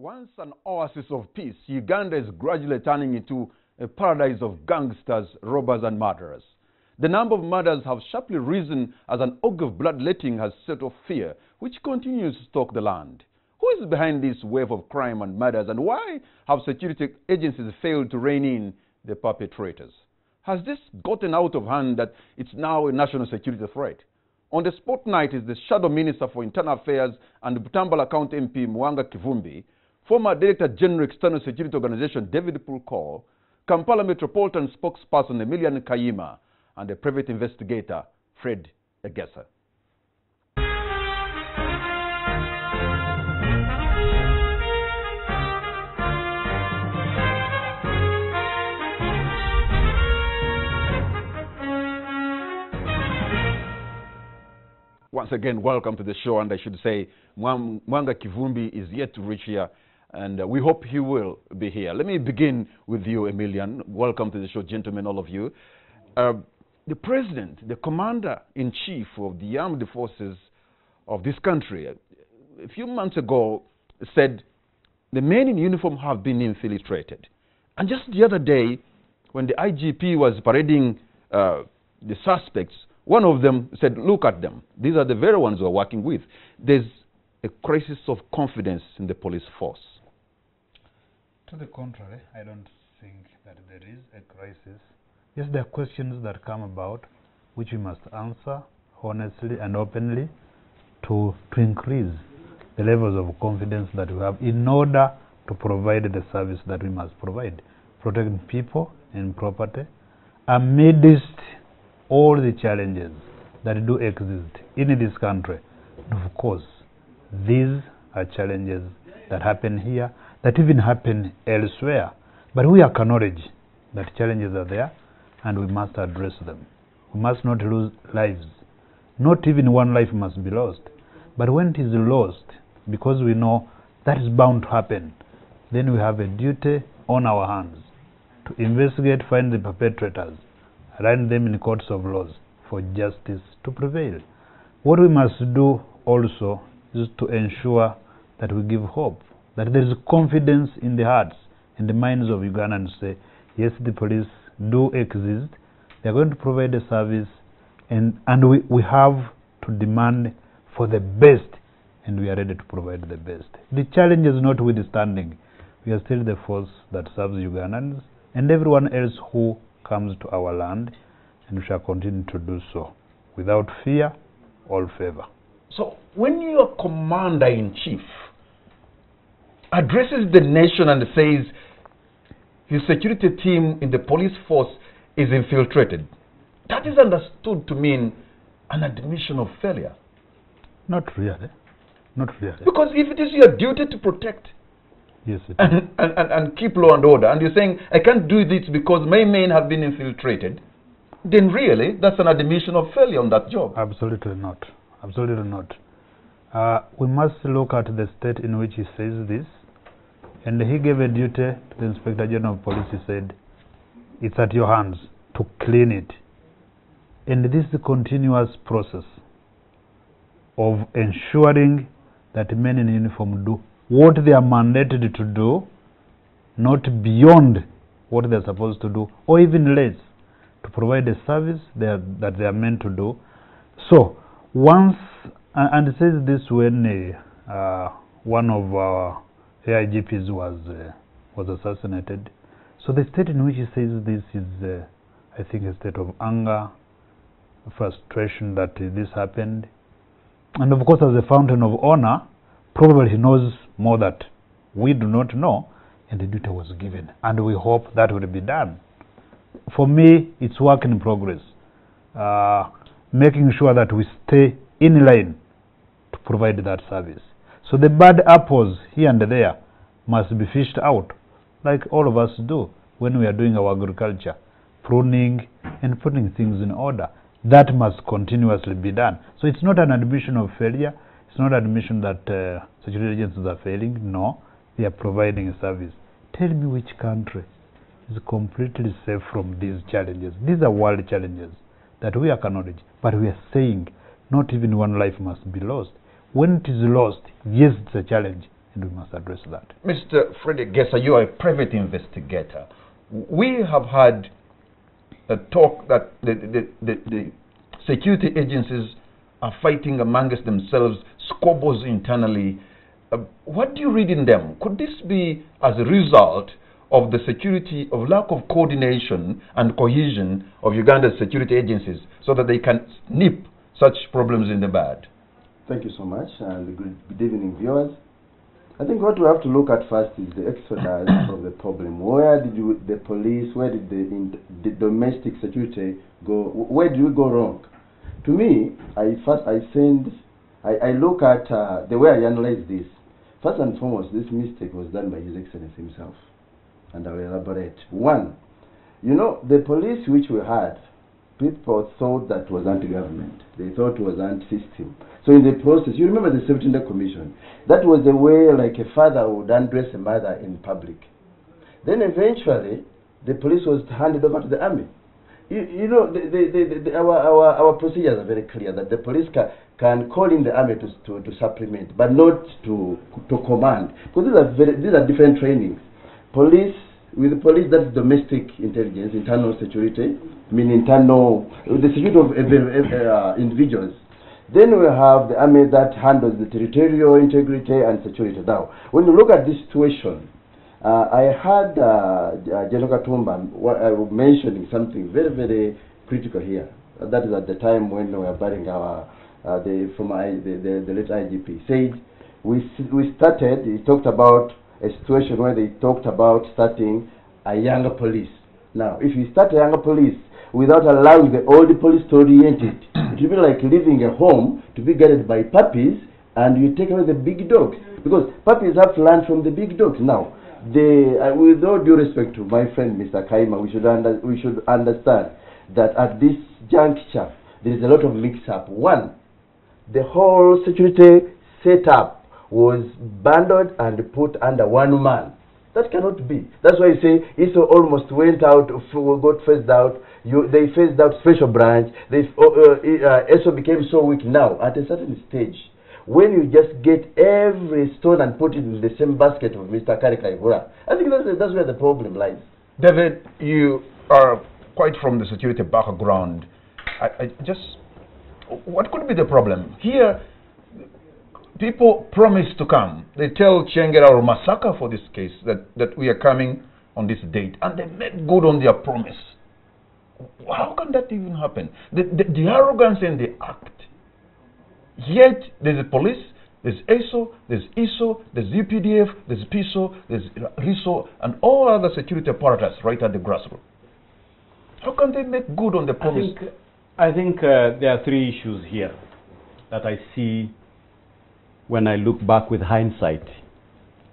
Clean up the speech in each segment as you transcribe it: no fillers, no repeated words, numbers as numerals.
Once an oasis of peace, Uganda is gradually turning into a paradise of gangsters, robbers, and murderers. The number of murders have sharply risen as an ague of bloodletting has set off fear, which continues to stalk the land. Who is behind this wave of crime and murders, and why have security agencies failed to rein in the perpetrators? Has this gotten out of hand that it's now a national security threat? On the spotlight is the Shadow Minister for Internal Affairs and Butambala County MP Mwanga Kivumbi, former Director General External Security Organization David Pulko, Kampala Metropolitan Spokesperson Emilian Kayima, and a private investigator Fred Egesa. Once again, welcome to the show, and I should say Mwanga Kivumbi is yet to reach here, and we hope he will be here. Let me begin with you, Emilian. Welcome to the show, gentlemen, all of you. The President, the Commander-in-Chief of the Armed Forces of this country, a few months ago said the men in uniform have been infiltrated. And just the other day, when the IGP was parading the suspects, one of them said, look at them. These are the very ones we're working with. There's a crisis of confidence in the police force. To the contrary, I don't think that there is a crisis. Yes, there are questions that come about which we must answer honestly and openly to increase the levels of confidence that we have in order to provide the service that we must provide, protecting people and property amidst all the challenges that do exist in this country. And of course, these are challenges that happen here, that even happen elsewhere. But we acknowledge that challenges are there and we must address them. We must not lose lives. Not even one life must be lost. But when it is lost, because we know that is bound to happen, then we have a duty on our hands to investigate, find the perpetrators, run them in courts of laws for justice to prevail. What we must do also is to ensure that we give hope, that there is confidence in the hearts and the minds of Ugandans to say, yes, the police do exist, they are going to provide a service, and we have to demand for the best, and we are ready to provide the best. The challenge is notwithstanding, we are still the force that serves Ugandans and everyone else who comes to our land, and we shall continue to do so without fear or favor. So when your Commander-in-Chief addresses the nation and says his security team in the police force is infiltrated, that is understood to mean an admission of failure. Not really. Not really. Because if it is your duty to protect, yes, it and keep law and order, and you're saying, I can't do this because my men have been infiltrated, then really, that's an admission of failure on that job. Absolutely not. Absolutely not. We must look at the state in which he says this, and he gave a duty to the Inspector General of Police. He said, it's at your hands to clean it. And this is a continuous process of ensuring that men in uniform do what they are mandated to do, not beyond what they are supposed to do, or even less, to provide a service that they are meant to do. So, once, and it says this when one of our AIGPs was assassinated. So the state in which he says this is, I think, a state of anger, frustration that this happened. And of course, as a fountain of honor, probably he knows more that we do not know, and the duty was given. And we hope that will be done. For me, it's work in progress. Making sure that we stay in line to provide that service. So the bad apples here and there must be fished out, like all of us do when we are doing our agriculture, pruning and putting things in order. That must continuously be done. So it's not an admission of failure. It's not an admission that security agencies are failing. No, they are providing a service. Tell me which country is completely safe from these challenges. These are world challenges that we acknowledge, but we are saying not even one life must be lost. When it is lost, yes, it's a challenge, and we must address that. Mr. Freddie Gesa, you are a private investigator. We have had a talk that the security agencies are fighting amongst themselves, squabbles internally. What do you read in them? Could this be as a result of the security, of lack of coordination and cohesion of Uganda's security agencies so that they can nip such problems in the bud? Thank you so much, and good evening, viewers. I think what we have to look at first is the exodus of the problem. Where did the police, where did the domestic security go? Where did we go wrong? To me, I look at the way I analyze this. First and foremost, this mistake was done by His Excellency himself, and I will elaborate. One, you know, the police which we had, people thought that was anti-government. They thought it was anti-system. So in the process, you remember the 17th Commission. That was the way like a father would undress a mother in public. Then eventually, the police was handed over to the army. You know, our procedures are very clear that the police can call in the army to supplement, but not to command. Because these are different trainings. Police, with the police, that's domestic intelligence, internal security, I mean the security of individuals. Then we have the army that handles the territorial integrity and security. Now, when you look at this situation, I heard General Katumba mentioning something very, very critical here. That is at the time when we were burying the late IGP. Said we started. He talked about a situation where they talked about starting a younger police. Now, if you start a younger police without allowing the old police to orient it, it will be like leaving a home to be guarded by puppies, and you take away the big dogs, because puppies have to learn from the big dogs. Now, with all due respect to my friend Mr. Kaima, we should understand that at this juncture there is a lot of mix-up. One, the whole security setup was bundled and put under one man. That cannot be. That's why you say ISO almost went out, got phased out. They phased out special branch. ISO became so weak now. At a certain stage, when you just get every stone and put it in the same basket of Mr. Karikaibura, I think that's where the problem lies. David, you are quite from the security background. What could be the problem? Here, people promise to come. They tell Chengera or Masaka for this case that we are coming on this date, and they make good on their promise. How can that even happen? The arrogance in the act. Yet there's a police, there's ESO, there's ISO, there's UPDF, there's PISO, there's RISO, and all other security apparatus right at the grassroots. How can they make good on the promise? I think there are three issues here that I see when I look back with hindsight,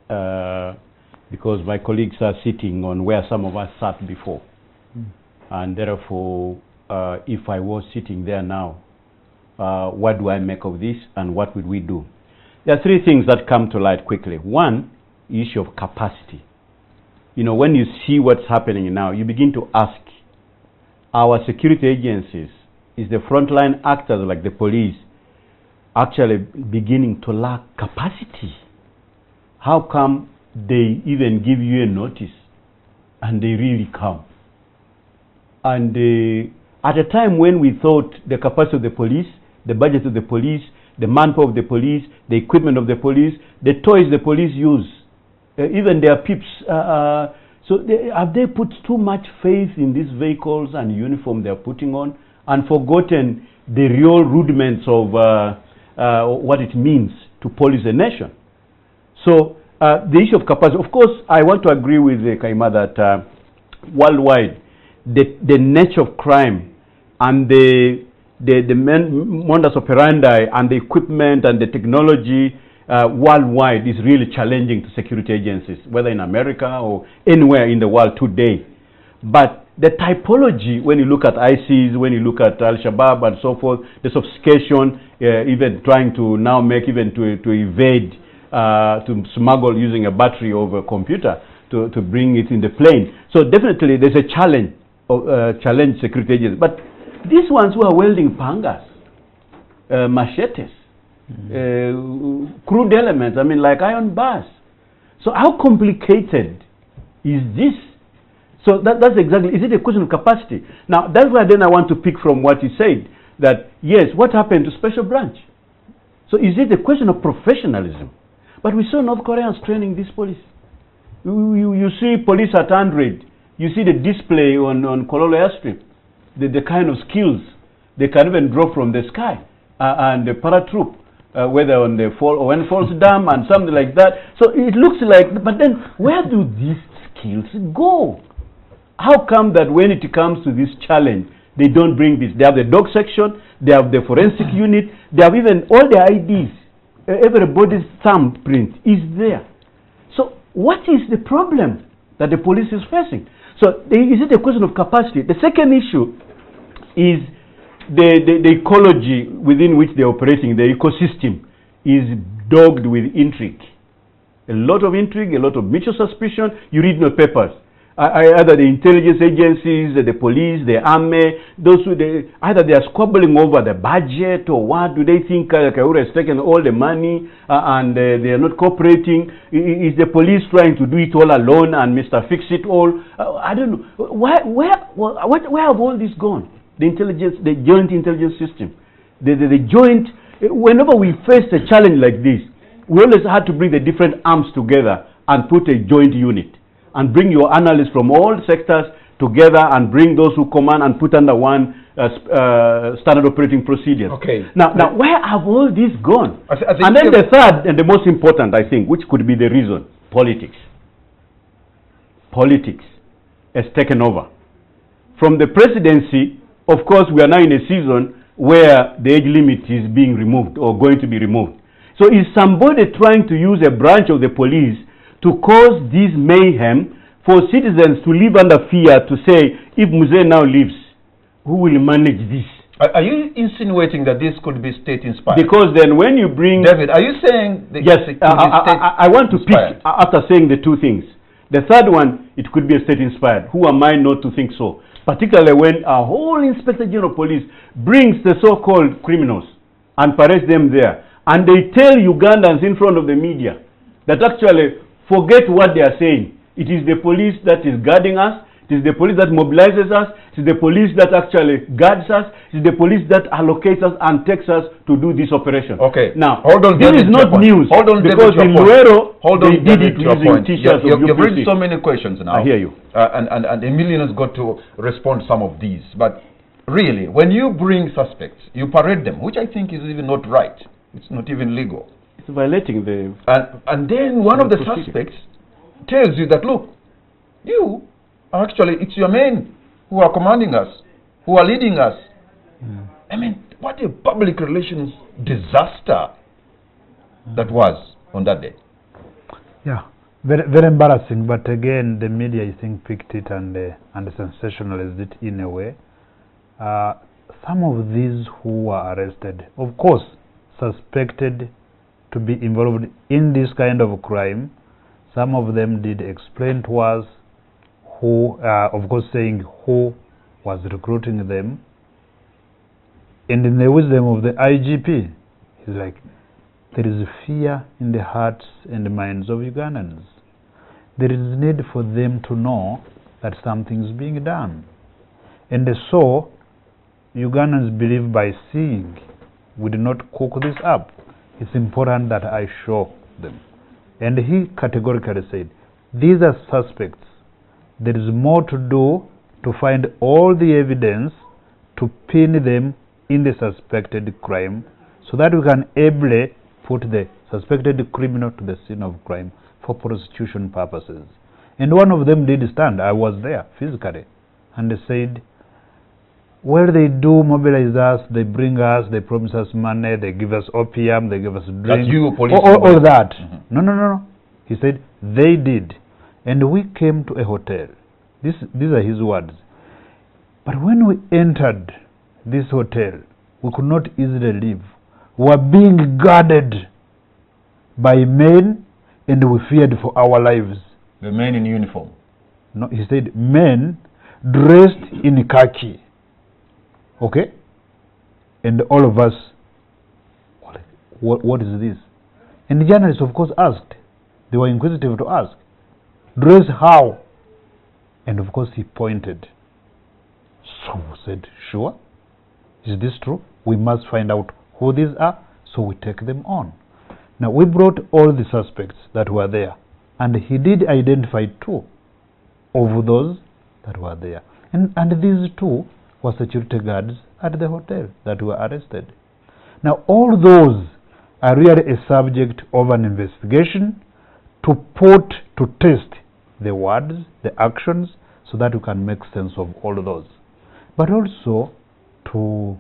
because my colleagues are sitting on where some of us sat before. And therefore, if I was sitting there now, what do I make of this and what would we do? There are three things that come to light quickly. One, the issue of capacity. You know, when you see what's happening now, you begin to ask, our security agencies, is the frontline actors like the police actually beginning to lack capacity? How come they even give you a notice and they really come? And at a time when we thought the capacity of the police, the budget of the police, the manpower of the police, the equipment of the police, the toys the police use, even their pips, so have they put too much faith in these vehicles and uniform they're putting on and forgotten the real rudiments of what it means to police a nation? So the issue of capacity, of course, I want to agree with Kaima that worldwide, the nature of crime and the modus operandi and the equipment and the technology worldwide is really challenging to security agencies, whether in America or anywhere in the world today. But the typology, when you look at ISIS, when you look at Al-Shabaab and so forth, the sophistication, even trying to now make, even to evade, to smuggle using a battery over a computer to bring it in the plane. So definitely there's a challenge, challenge security agencies. But these ones who are wielding pangas, machetes, crude elements, I mean, like iron bars. So how complicated is this? So that's exactly, is it a question of capacity? Now, that's why then I want to pick from what you said, that yes, what happened to special branch? So is it a question of professionalism? But we saw North Koreans training this police. You see police at 100. You see the display on Kololo airstrip, the kind of skills they can even drop from the sky, and the paratroop, whether on the Falls Dam and something like that. So it looks like, but then where do these skills go? How come that when it comes to this challenge, they don't bring this? They have the dog section, they have the forensic unit, they have even all the IDs. Everybody's thumbprint is there. So what is the problem that the police is facing? So is it a question of capacity? The second issue is the ecology within which they're operating, the ecosystem is dogged with intrigue. A lot of intrigue, a lot of mutual suspicion. You read no papers. Either the intelligence agencies, the police, the army, those who either they are squabbling over the budget or what. Do they think Kaura has taken all the money and they are not cooperating? Is the police trying to do it all alone and Mr. Fix It All? I don't know. Where have all this gone? The intelligence, the joint intelligence system, the joint. Whenever we face a challenge like this, we always had to bring the different arms together and put a joint unit. And bring your analysts from all sectors together and bring those who command and put under one standard operating procedures. Okay. Now, where have all this gone? And then the third and the most important, I think, which could be the reason, politics. Politics has taken over. From the presidency, of course, we are now in a season where the age limit is being removed or going to be removed. So is somebody trying to use a branch of the police to cause this mayhem for citizens to live under fear, to say, if Muzee now leaves, who will manage this? Are you insinuating that this could be state-inspired? Because then when you bring... David, are you saying... That yes, I want to pick, after saying the two things. The third one, it could be a state-inspired. Who am I not to think so? Particularly when a whole Inspector General of Police brings the so-called criminals and parades them there. And they tell Ugandans in front of the media that actually... forget what they are saying. It is the police that is guarding us. It is the police that mobilizes us. It is the police that actually guards us. It is the police that allocates us and takes us to do this operation. Okay. Now, hold on, this is not news. Hold on, because in Luero, they did it using T-shirts of You've read so many questions now. I hear you. And Emilian has got to respond to some of these. But really, when you bring suspects, you parade them, which I think is even not right. It's not even legal. It's violating the... And then one of the suspects tells you that, look, you are actually, it's your men who are commanding us, who are leading us. I mean, what a public relations disaster that was on that day. Yeah, very, very embarrassing. But again, the media, I think, picked it and sensationalized it in a way. Some of these who were arrested, of course, suspected to be involved in this kind of crime. Some of them did explain to us who, of course, saying who was recruiting them. And in the wisdom of the IGP, he's like, there is fear in the hearts and minds of Ugandans. There is need for them to know that something is being done. And so, Ugandans believe by seeing, we do not cook this up. It's important that I show them. And he categorically said, these are suspects. There is more to do to find all the evidence to pin them in the suspected crime so that we can ably put the suspected criminal to the scene of crime for prosecution purposes. And one of them did stand. I was there physically. And they said, well, they do mobilize us, they bring us, they promise us money, they give us opium, they give us drink. That's you, police. All that. No. He said, they did. And we came to a hotel. These are his words. But when we entered this hotel, we could not easily leave. We were being guarded by men and we feared for our lives. The men in uniform? No, he said men dressed in khaki. Okay? And all of us, what is this? And the journalists, of course, asked. They were inquisitive to ask. Dress how? And of course, he pointed. So we said, sure. Is this true? We must find out who these are, so we take them on. Now, we brought all the suspects that were there, and he did identify 2 of those that were there. And these 2 were security guards at the hotel that were arrested. Now, all those are really a subject of an investigation to test the words, the actions, so that we can make sense of all those. But also to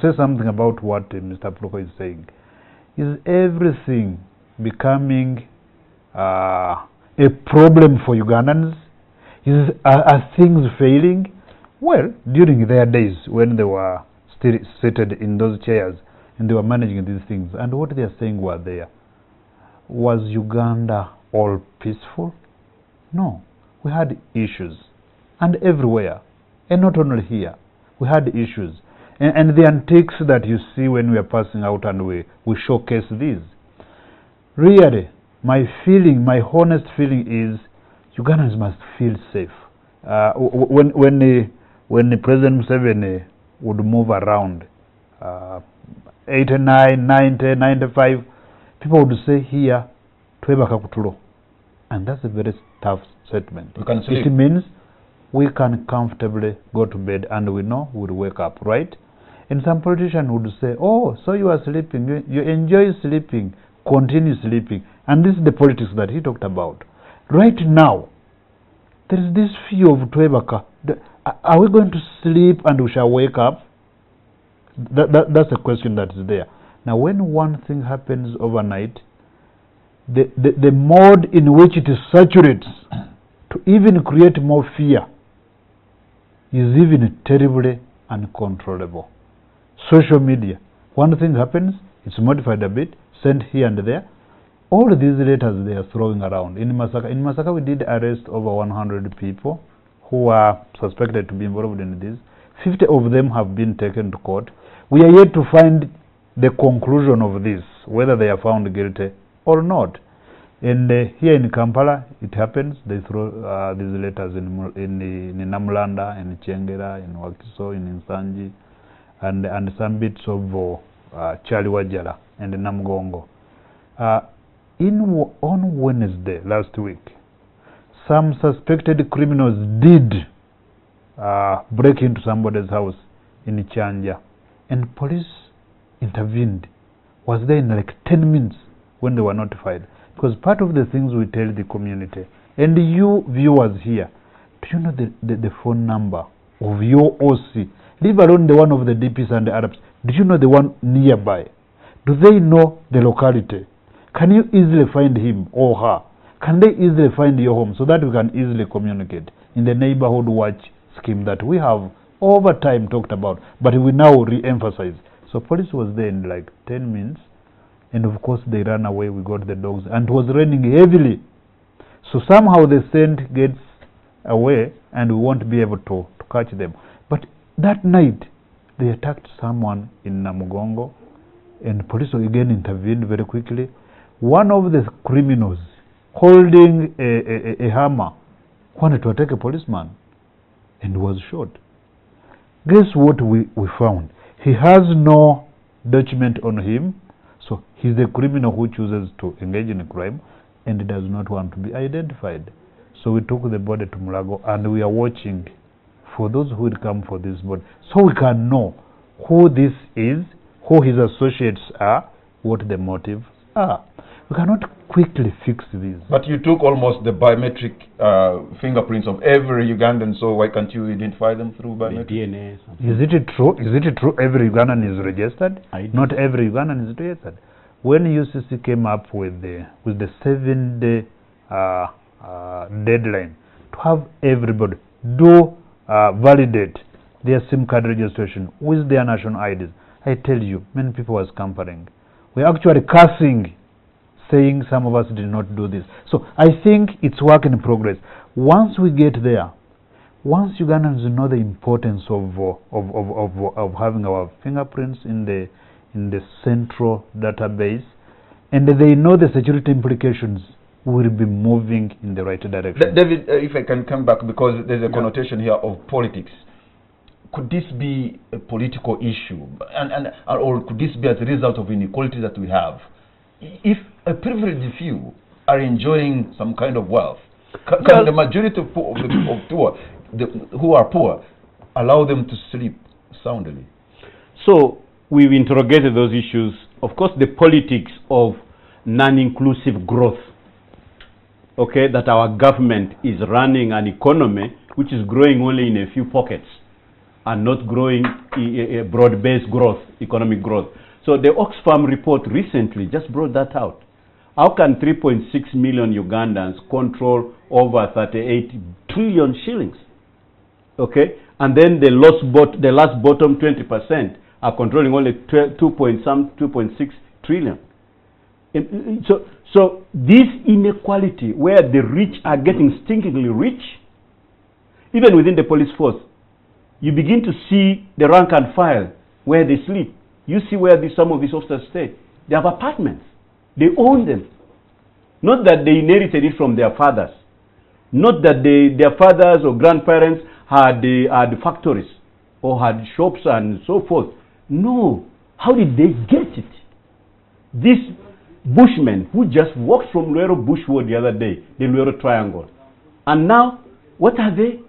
say something about what Mr. Proko is saying. Is everything becoming a problem for Ugandans? Are things failing? Well, during their days when they were still seated in those chairs and they were managing these things, and what they are saying were there, was Uganda all peaceful? No. We had issues, and everywhere, and not only here. We had issues. And the antiques that you see when we are passing out and we showcase these. Really, my honest feeling is Ugandans must feel safe. When the President Museveni would move around, 89, 90, 95, people would say here, Twebaka Kutulo. And that's a very tough statement. It means we can comfortably go to bed and we know we'll wake up, right? And some politician would say, oh, so you are sleeping, you enjoy sleeping, continue sleeping. And this is the politics that he talked about. Right now, there is this fear of Twebaka. Are we going to sleep and we shall wake up? That's a question that is there. Now, when one thing happens overnight, the mode in which it saturates to even create more fear is even terribly uncontrollable. Social media. One thing happens, it's modified a bit, sent here and there. All these letters they are throwing around. In Masaka, we did arrest over 100 people who are suspected to be involved in this. 50 of them have been taken to court. We are yet to find the conclusion of this, whether they are found guilty or not. And here in Kampala, it happens. They throw these letters in Namulanda, in Chengera, in Wakiso, in Nsanji, and some bits of Chaliwajala and Namgongo. On Wednesday last week, some suspected criminals did break into somebody's house in Chanja, and police intervened. Was there in like 10 minutes when they were notified? Because part of the things we tell the community, and you viewers here, do you know the phone number of your OC? Leave alone the one of the DPs and the Arabs. Do you know the one nearby? Do they know the locality? Can you easily find him or her? Can they easily find your home so that we can easily communicate in the neighborhood watch scheme that we have over time talked about, but we now re-emphasize. So police was there in like 10 minutes, and of course they ran away. We got the dogs, and it was raining heavily. So somehow the scent gets away, and we won't be able to catch them. But that night, they attacked someone in Namugongo, and police again intervened very quickly. One of the criminals, holding a hammer, wanted to attack a policeman and was shot. Guess what we found? He has no document on him, so he's a criminal who chooses to engage in a crime and does not want to be identified. So we took the body to Mulago, and we are watching for those who will come for this body, so we can know who this is, who his associates are, what the motives are. We cannot quickly fix this. But you took almost the biometric fingerprints of every Ugandan, so why can't you identify them through biometric? The DNA. Is it true? Is it true every Ugandan is registered? Not every Ugandan is registered. When UCC came up with the 7-day deadline to have everybody do validate their SIM card registration with their national IDs, I tell you, many people were scampering. We're actually cursing, saying some of us did not do this. So I think it's work in progress. Once we get there, once Ugandans know the importance of having our fingerprints in in the central database, and they know the security implications, will be moving in the right direction. David, if I can come back, because there's a connotation here of politics. Could this be a political issue, or could this be as a result of inequality that we have? If a privileged few are enjoying some kind of wealth, can the majority of who are poor allow them to sleep soundly? So we've interrogated those issues. Of course, the politics of non-inclusive growth, okay, that our government is running an economy which is growing only in a few pockets and not growing a broad-based growth, economic growth. So the Oxfam report recently just brought that out. How can 3.6 million Ugandans control over 38 trillion shillings? Okay, and then the last bottom 20% are controlling only 2.6 trillion. So this inequality, where the rich are getting stinkingly rich, even within the police force, you begin to see the rank and file where they sleep. You see where some of these officers stay. They have apartments. They own them. Not that they inherited it from their fathers. Not that their fathers or grandparents had factories or had shops and so forth. No. How did they get it? These bushmen who just walked from Luero Bushwood the other day, the Luero Triangle, and now, what are they?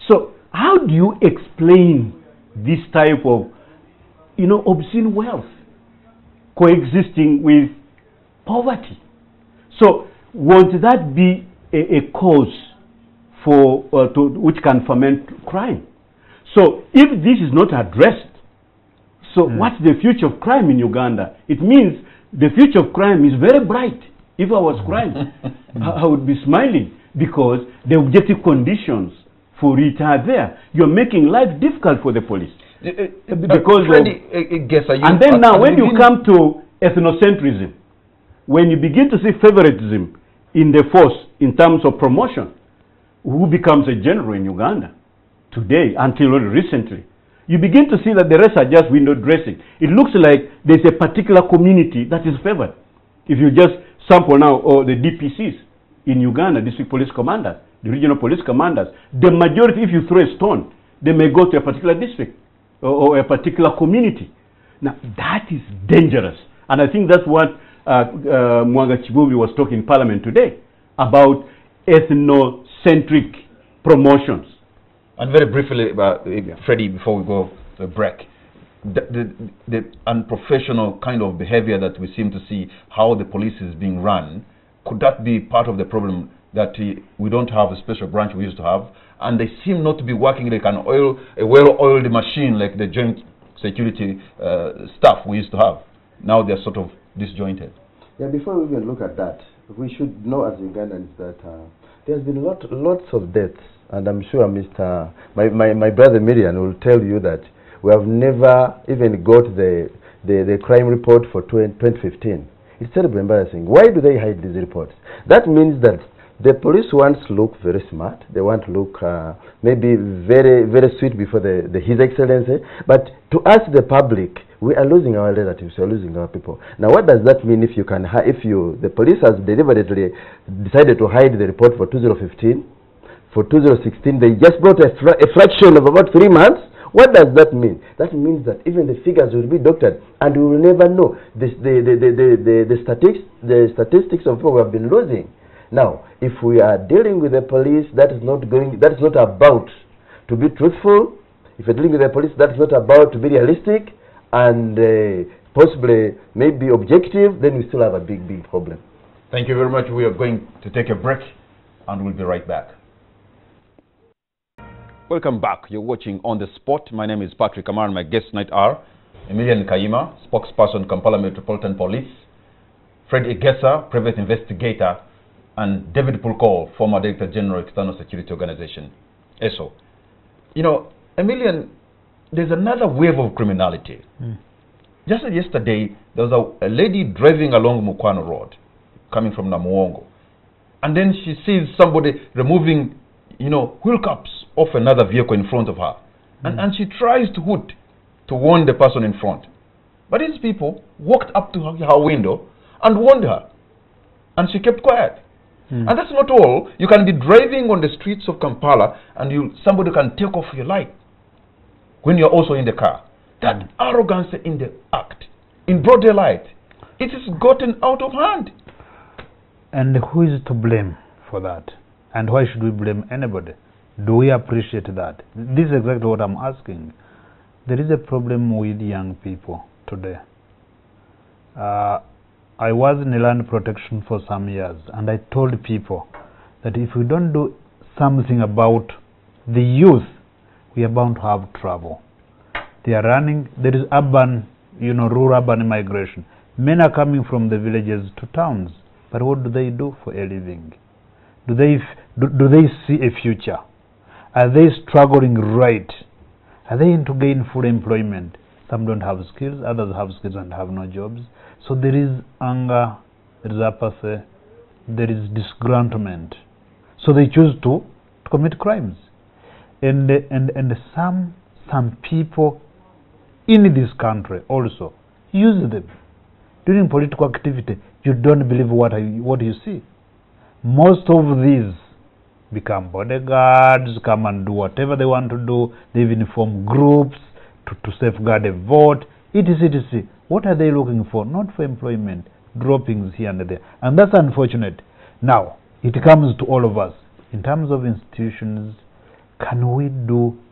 So, how do you explain this type of, obscene wealth coexisting with poverty? So, won't that be a cause for which can ferment crime? So, if this is not addressed, so what's the future of crime in Uganda? It means the future of crime is very bright. If I was crime, I would be smiling, because the objective conditions for it are there. You're making life difficult for the police. Because and then now when you come to ethnocentrism, when you begin to see favoritism in the force in terms of promotion, who becomes a general in Uganda today until recently, you begin to see that the rest are just window dressing. It looks like there's a particular community that is favored. If you just sample now the DPCs in Uganda, district police commanders, the regional police commanders, the majority, if you throw a stone, they may go to a particular district or a particular community. Now, that is dangerous. And I think that's what Mwanga Chibubi was talking in Parliament today, about ethnocentric promotions. And very briefly, Freddie, before we go to a break, the unprofessional kind of behavior that we seem to see, how the police is being run, could that be part of the problem, that we don't have a special branch we used to have, and they seem not to be working like a well-oiled machine like the joint security staff we used to have? Now they're sort of disjointed. Yeah, before we even look at that, we should know as Ugandans that there's been lots of deaths, and I'm sure my brother Miriam will tell you that we have never even got the crime report for 2015. It's terribly embarrassing. Why do they hide these reports? That means that the police once look very smart. They want to look maybe very, very sweet before His Excellency. But to us, the public, we are losing our relatives. We are losing our people. Now, what does that mean if the police has deliberately decided to hide the report for 2015? For 2016, they just brought a fraction of about 3 months. What does that mean? That means that even the figures will be doctored, and we will never know the statistics of people who have been losing. Now, if we are dealing with the police, that is not about to be truthful. If you're dealing with the police, that is not about to be realistic and possibly maybe objective, then we still have a big problem. Thank you very much. We are going to take a break, and we'll be right back. Welcome back. You're watching On the Spot. My name is Patrick Amar. My guests tonight are Emilian Kaima, spokesperson, Kampala Metropolitan Police; Fred Egesa, private investigator; and David Pulko, former Director General, External Security Organization, ESO. Emilian, there's another wave of criminality. Just yesterday, there was a lady driving along Mukwano Road, coming from Namuongo, and then she sees somebody removing wheel caps off another vehicle in front of her. And she tries to hoot to warn the person in front. But these people walked up to her window and warned her. And she kept quiet. And that's not all. You can be driving on the streets of Kampala and somebody can take off your light when you're also in the car. That arrogance in the act, in broad daylight, it is gotten out of hand. And who is to blame for that? And why should we blame anybody? Do we appreciate that? This is exactly what I'm asking. There is a problem with young people today. I was in land protection for some years, and I told people that if we don't do something about the youth, we are bound to have trouble. They are running, there is urban, rural-urban migration. Men are coming from the villages to towns, but what do they do for a living? Do they see a future? Are they struggling right? Are they into gainful employment? Some don't have skills, others have skills and have no jobs. So there is anger, there is apathy, there is disgruntlement. So they choose to commit crimes. And some people in this country also use them. During political activity, you don't believe what you see. Most of these become bodyguards, come and do whatever they want to do. They even form groups to safeguard a vote, etc. What are they looking for? Not for employment, droppings here and there. And that's unfortunate. Now, it comes to all of us. In terms of institutions,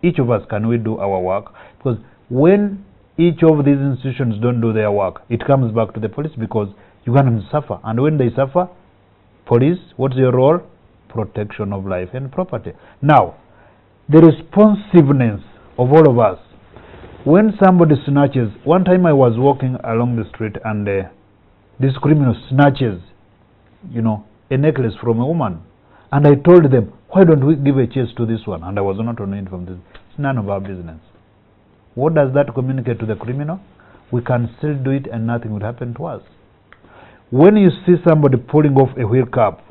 each of us, can we do our work? Because when each of these institutions don't do their work, it comes back to the police, because Ugandans suffer. And when they suffer, police, what's your role? Protection of life and property. Now, the responsiveness of all of us. When somebody snatches, one time I was walking along the street and this criminal snatches, a necklace from a woman. And I told them, why don't we give a chase to this one? And I was not on from this. It's none of our business. What does that communicate to the criminal? We can still do it and nothing would happen to us. When you see somebody pulling off a wheel cap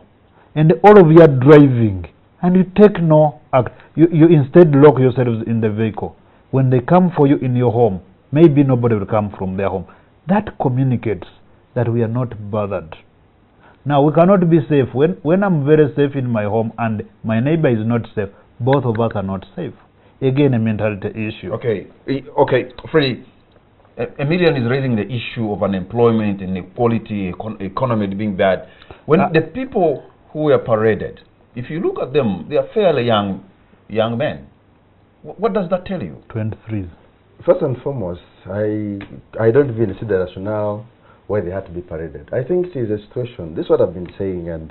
and all of you are driving and you take no act, you instead lock yourselves in the vehicle. When they come for you in your home, maybe nobody will come from their home. That communicates that we are not bothered. Now, we cannot be safe. When I'm very safe in my home and my neighbor is not safe, both of us are not safe. Again, a mentality issue. Okay, Freddie, Emilian is raising the issue of unemployment, inequality, economy being bad. When the people who were paraded, if you look at them, they are fairly young men. What does that tell you? 23. First and foremost, I don't even see the rationale why they had to be paraded. I think it is a situation. This is what I've been saying, and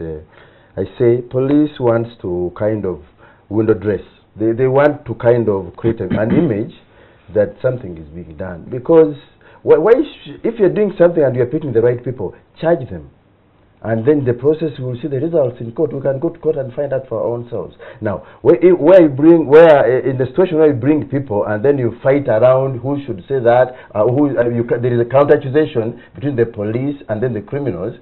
I say police wants to kind of window dress. They want to kind of create an image that something is being done. Because if you're doing something and you're picking the right people, charge them. And then the process, we will see the results in court. We can go to court and find out for our own selves. Now, in the situation where you bring people and then you fight around who should say that, there is a counter-accusation between the police and then the criminals.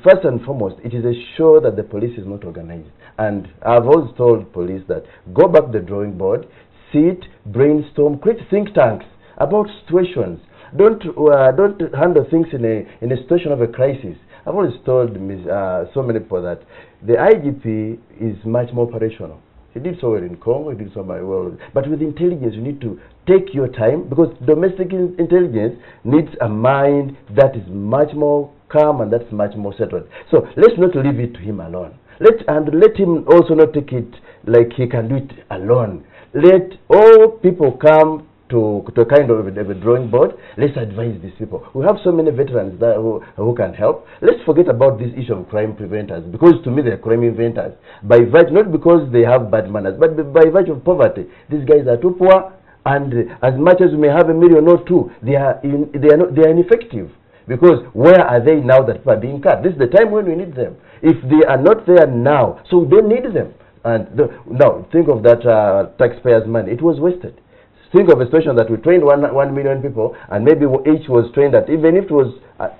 First and foremost, it is a show that the police is not organized. And I've always told police that go back to the drawing board, sit, brainstorm, create think tanks about situations. Don't handle things in a situation of a crisis. I've always told so many people that the IGP is much more operational. He did so well in Congo, he did so well. But with intelligence, you need to take your time, because domestic intelligence needs a mind that is much more calm and that's much more settled. So let's not leave it to him alone. Let him also not take it like he can do it alone. Let all people come to a kind of a drawing board. Let's advise these people. We have so many veterans who can help. Let's forget about this issue of crime preventers, because to me they are crime inventors. By virtue, not because they have bad manners, but by virtue of poverty. These guys are too poor, and as much as we may have 1 million or 2, they are ineffective. Because where are they now that people are being cut? This is the time when we need them. If they are not there now, so we don't need them. And now think of that taxpayers' money. It was wasted. Think of a situation that we trained 1 million people, and maybe each was trained at, even if it was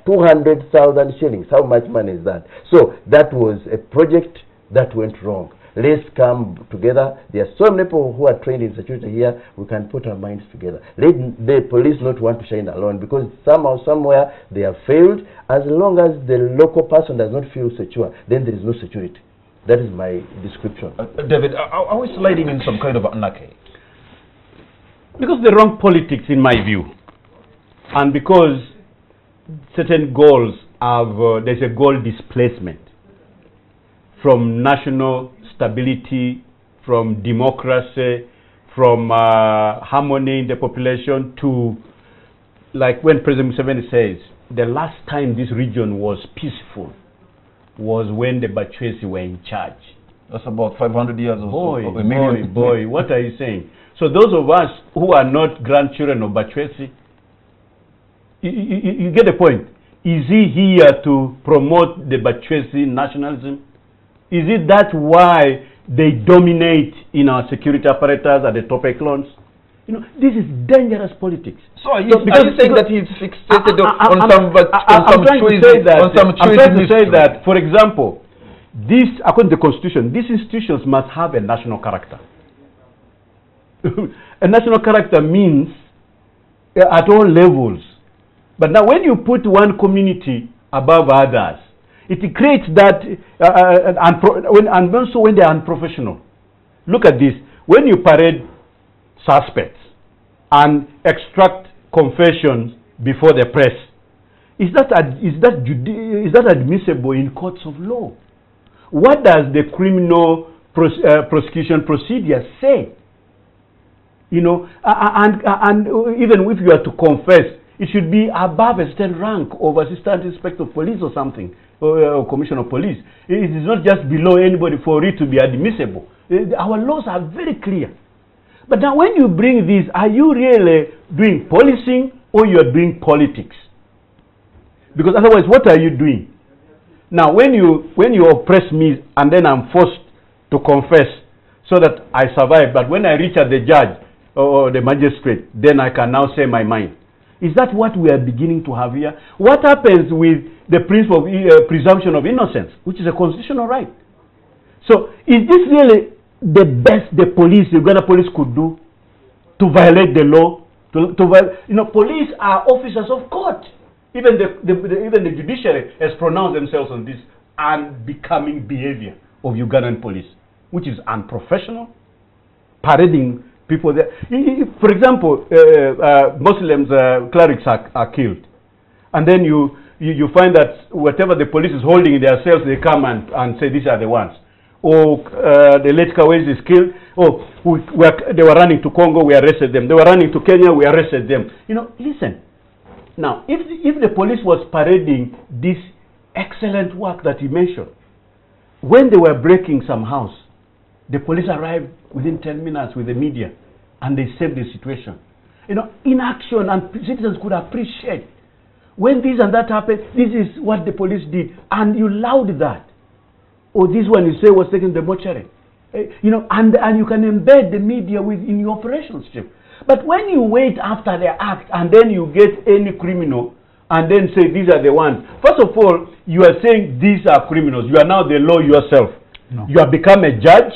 200,000 shillings, how much money is that? So that was a project that went wrong. Let's come together. There are so many people who are trained in security here. We can put our minds together. Let the police not want to shine alone, because somehow, somewhere, they have failed. As long as the local person does not feel secure, then there is no security. That is my description. David, are we sliding in some kind of anarchy? Because the wrong politics, in my view, and because certain goals have, there's a goal displacement from national stability, from democracy, from harmony in the population to, like when President Museveni says, the last time this region was peaceful was when the Bachwezi were in charge. That's about 500 years or so. Boy, what are you saying? So those of us who are not grandchildren of Bachwezi, you get the point. Is he here to promote the Bachwezi nationalism? Is it that why they dominate in our security apparatus at the top echelons? You know, this is dangerous politics. So are you saying that he's fixated on some I'm trying to say that, for example, this, according to the Constitution, these institutions must have a national character. A national character means at all levels. But now when you put one community above others, it creates that, and also when they are unprofessional. Look at this. When you parade suspects and extract confessions before the press, is that admissible in courts of law? What does the criminal prosecution procedure say? You know, and even if you are to confess, it should be above a certain rank of assistant inspector of police or something, or commissioner of police. It is not just below anybody for it to be admissible. Our laws are very clear. But now when you bring this, are you really doing policing or you are doing politics? Because otherwise, what are you doing? Now, when you oppress me and then I'm forced to confess so that I survive, but when I reach at the judge or the magistrate, then I can now say my mind. Is that what we are beginning to have here? What happens with the principle of presumption of innocence, which is a constitutional right? So, is this really the best the Uganda police could do to violate the law? Police are officers of court. Even the judiciary has pronounced themselves on this unbecoming behavior of Ugandan police, which is unprofessional, parading people there. For example, Muslims, clerics are killed. And then you find that whatever the police is holding in their cells, they come and say these are the ones. Or the late Kawezi is killed. Oh, they were running to Congo, we arrested them. They were running to Kenya, we arrested them. You know, listen. Now, if the police was parading this excellent work that he mentioned, when they were breaking some house, the police arrived within 10 minutes with the media, and they saved the situation. You know, in action, and citizens could appreciate. When this and that happened, this is what the police did, and you laud that. Or this one you say was taken to the mortuary. You know, and you can embed the media in your operations chief. But when you wait after the act and then you get any criminal and then say these are the ones, first of all, you are saying these are criminals. You are now the law yourself. No. You have become a judge,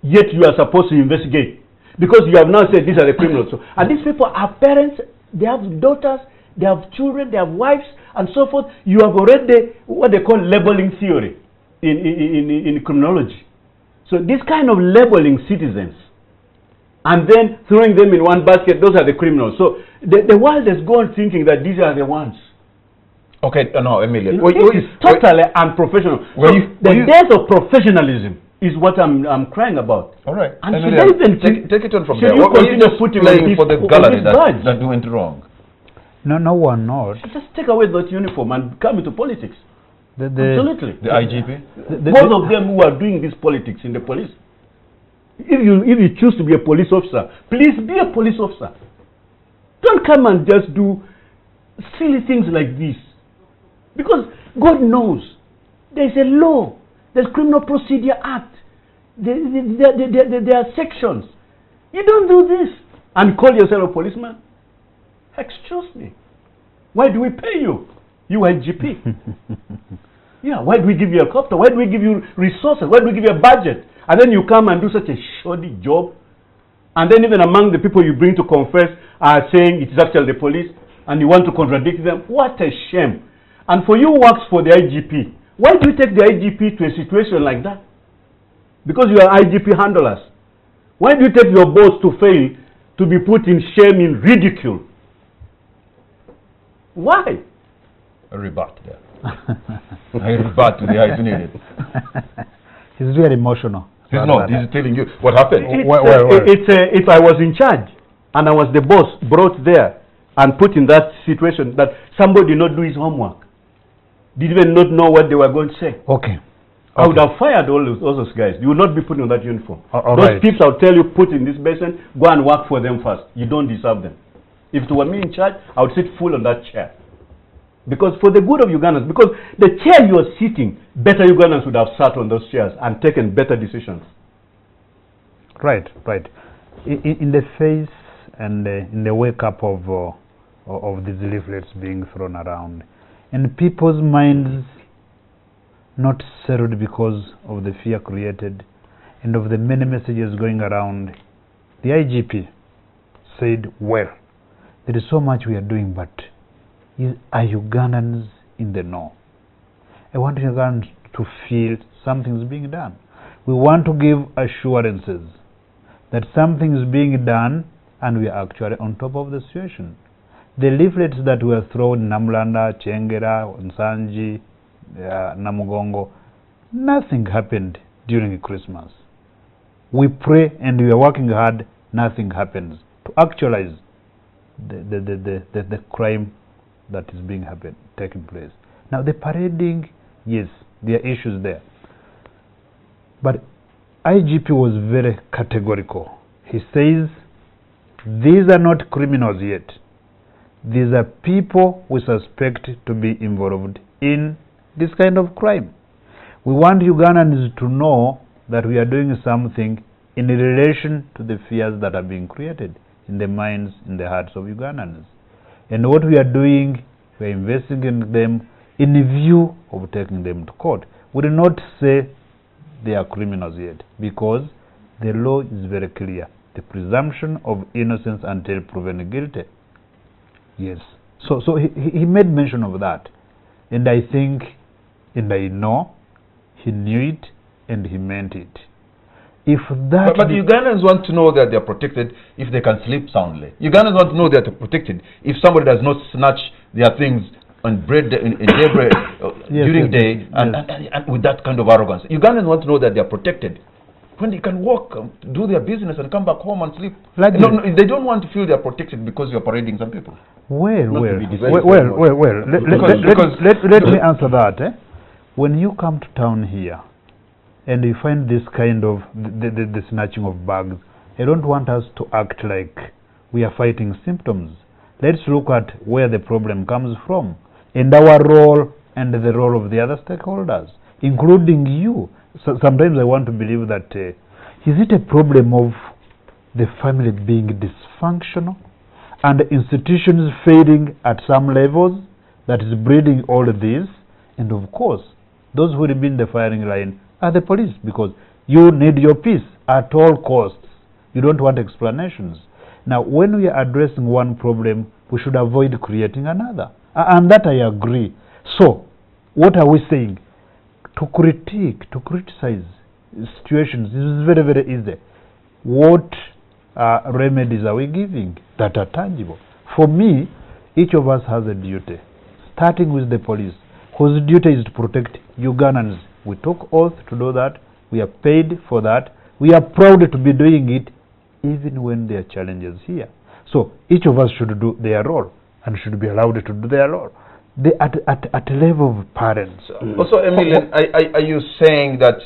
yet you are supposed to investigate. Because you have now said these are the criminals. So, and these people are parents, they have daughters, they have children, they have wives, and so forth. You have already what they call labeling theory in criminology. So this kind of labeling citizens and then throwing them in one basket, those are the criminals. So the world has gone thinking that these are the ones. Okay, no, Emilia. It is totally unprofessional. The death of professionalism is what I'm crying about. All right. And Emilia, should I even take it on from there. You continue putting playing for the gallery that went wrong? No one knows. Just take away that uniform and come into politics. Absolutely. The IGP? Both of them who are doing this politics in the police. If you choose to be a police officer, please be a police officer. Don't come and just do silly things like this. Because God knows there's a law, there's Criminal Procedure Act, there are sections. You don't do this and call yourself a policeman. Excuse me. Why do we pay you? You IGP. Yeah, why do we give you a helicopter? Why do we give you resources? Why do we give you a budget? And then you come and do such a shoddy job. And then even among the people you bring to confess are saying it is actually the police, and you want to contradict them. What a shame. And for you who works for the IGP, why do you take the IGP to a situation like that? Because you are IGP handlers. Why do you take your boss to fail, to be put in shame, in ridicule? Why? A rebut there. I rebut to the eyes needed. He's really emotional. He's not. He's telling you what happened. If I was in charge and I was the boss brought there and put in that situation that somebody did not do his homework, did even not know what they were going to say. Okay. I would have fired all those guys. You would not be put in that uniform. Those right. people I'll tell you, put in this basin, go and work for them first. You don't deserve them. If it were me in charge, I would sit full on that chair. Because for the good of Ugandans, because the chair you are sitting, better Ugandans would have sat on those chairs and taken better decisions. Right, right. In the face and in the wake up of these leaflets being thrown around, and people's minds not settled because of the fear created and of the many messages going around, the IGP said, well, there is so much we are doing, but are Ugandans in the know? I want Ugandans to feel something's being done. We want to give assurances that something is being done and we are actually on top of the situation. The leaflets that were thrown in Namlanda, Chengera, Nsanji, Namugongo, nothing happened during Christmas. We pray and we are working hard, nothing happens to actualize the crime that is taking place. Now the parading, yes, there are issues there. But IGP was very categorical. He says, these are not criminals yet. These are people we suspect to be involved in this kind of crime. We want Ugandans to know that we are doing something in relation to the fears that are being created in the minds, in the hearts of Ugandans. And what we are doing, we are investigating them in view of taking them to court. We do not say they are criminals yet, because the law is very clear. The presumption of innocence until proven guilty. Yes. So he made mention of that. And I think, and I know, he knew it and he meant it. If that but Ugandans want to know that they are protected if they can sleep soundly. Ugandans want to know that they're protected if somebody does not snatch their things on bread in daybreak during day and with that kind of arrogance. Ugandans want to know that they are protected when they can walk, do their business and come back home and sleep. Like no, they don't want to feel they are protected because you are parading some people. Let me answer that. When you come to town here and you find this kind of the snatching of bags, I don't want us to act like we are fighting symptoms. Let's look at where the problem comes from and our role and the role of the other stakeholders, including you. So sometimes I want to believe that is it a problem of the family being dysfunctional and institutions failing at some levels that is breeding all of this? And of course, those who will be in the firing line are the police, because you need your peace at all costs. You don't want explanations. Now, when we are addressing one problem, we should avoid creating another. And that I agree. So, what are we saying? To critique, to criticize situations is very, very easy. What remedies are we giving that are tangible? For me, each of us has a duty, starting with the police, whose duty is to protect Ugandans. We took oath to do that. We are paid for that. We are proud to be doing it, even when there are challenges here. So each of us should do their role and should be allowed to do their role. At a level of parents. Also, Emilian, are you saying that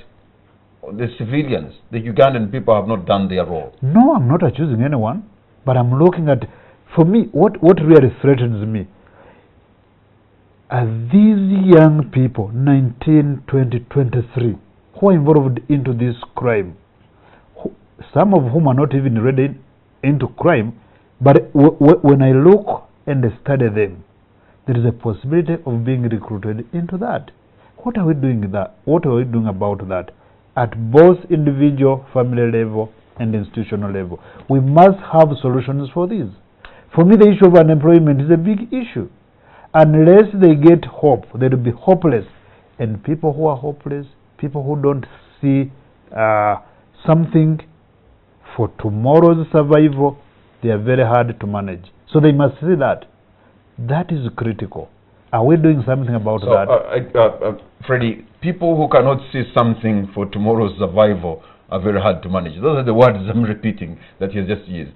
the civilians, the Ugandan people, have not done their role? No, I'm not accusing anyone, but I'm looking at, for me, what really threatens me are these young people, 19, 20, 23, who are involved into this crime, some of whom are not even ready into crime, but when I look and study them, there is a possibility of being recruited into that. What are we doing that? What are we doing about that? at both individual, family level, and institutional level. We must have solutions for this. For me, the issue of unemployment is a big issue. Unless they get hope, they will be hopeless. And people who are hopeless, people who don't see something for tomorrow's survival, they are very hard to manage. So they must see that. That is critical. Are we doing something about that? Freddie, people who cannot see something for tomorrow's survival are very hard to manage. Those are the words I'm repeating that you just used.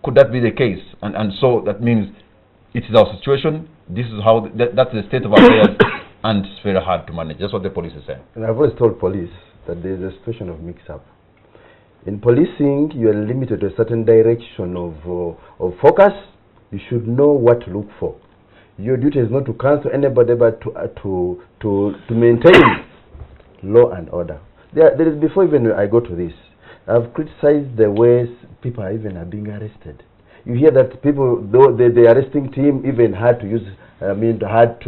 Could that be the case? And so that means it is our situation, this is how, that's the state of affairs, and it's very hard to manage. That's what the police is saying. And I've always told police that there is a situation of mix-up. In policing, you are limited to a certain direction of focus. You should know what to look for. Your duty is not to cancel anybody, but to maintain law and order. There is, before even I go to this, I've criticized the ways people are being arrested. You hear that people, though the arresting team even had to use, had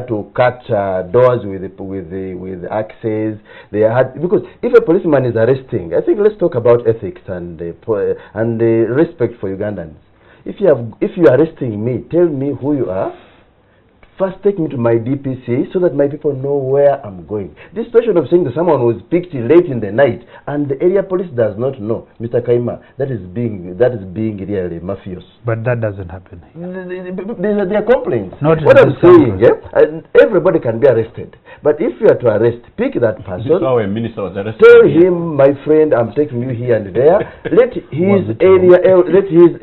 to cut doors with axes. They had, because if a policeman is arresting, I think let's talk about ethics and the respect for Ugandans. If you are arresting me, tell me who you are. First, take me to my DPC so that my people know where I'm going. This question of saying that someone was picked late in the night and the area police does not know, Mr. Kaima, that is being really mafious. But that doesn't happen. There are complaints. Not what I'm saying, everybody can be arrested. But if you are to arrest, pick that person. This is how a minister was arrested. Tell him, my friend, I'm taking you here and there. Let his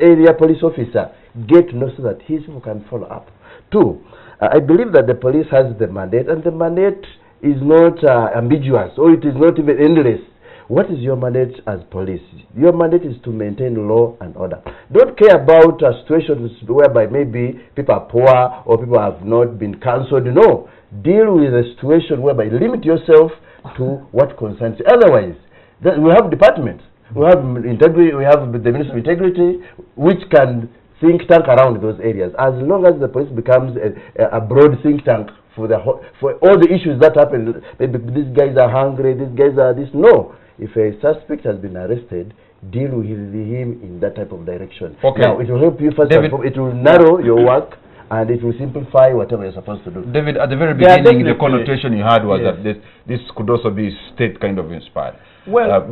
area police officer get to know so that his people can follow up. 2. I believe that the police has the mandate, and the mandate is not ambiguous, or it is not even endless. What is your mandate as police? Your mandate is to maintain law and order. Don't care about situations whereby maybe people are poor or people have not been cancelled. No. Deal with a situation whereby limit yourself to what concerns you. Otherwise, we have departments. We have integrity. We have the Ministry of Integrity, which can think tank around those areas. As long as the police becomes a broad think tank for all the issues that happen, maybe these guys are hungry, these guys are this. No. If a suspect has been arrested, deal with him in that type of direction. Okay. Now, it will help you first. It will narrow your work, and it will simplify whatever you're supposed to do. David, at the very beginning, the connotation you had was that this could also be state kind of inspired. Well,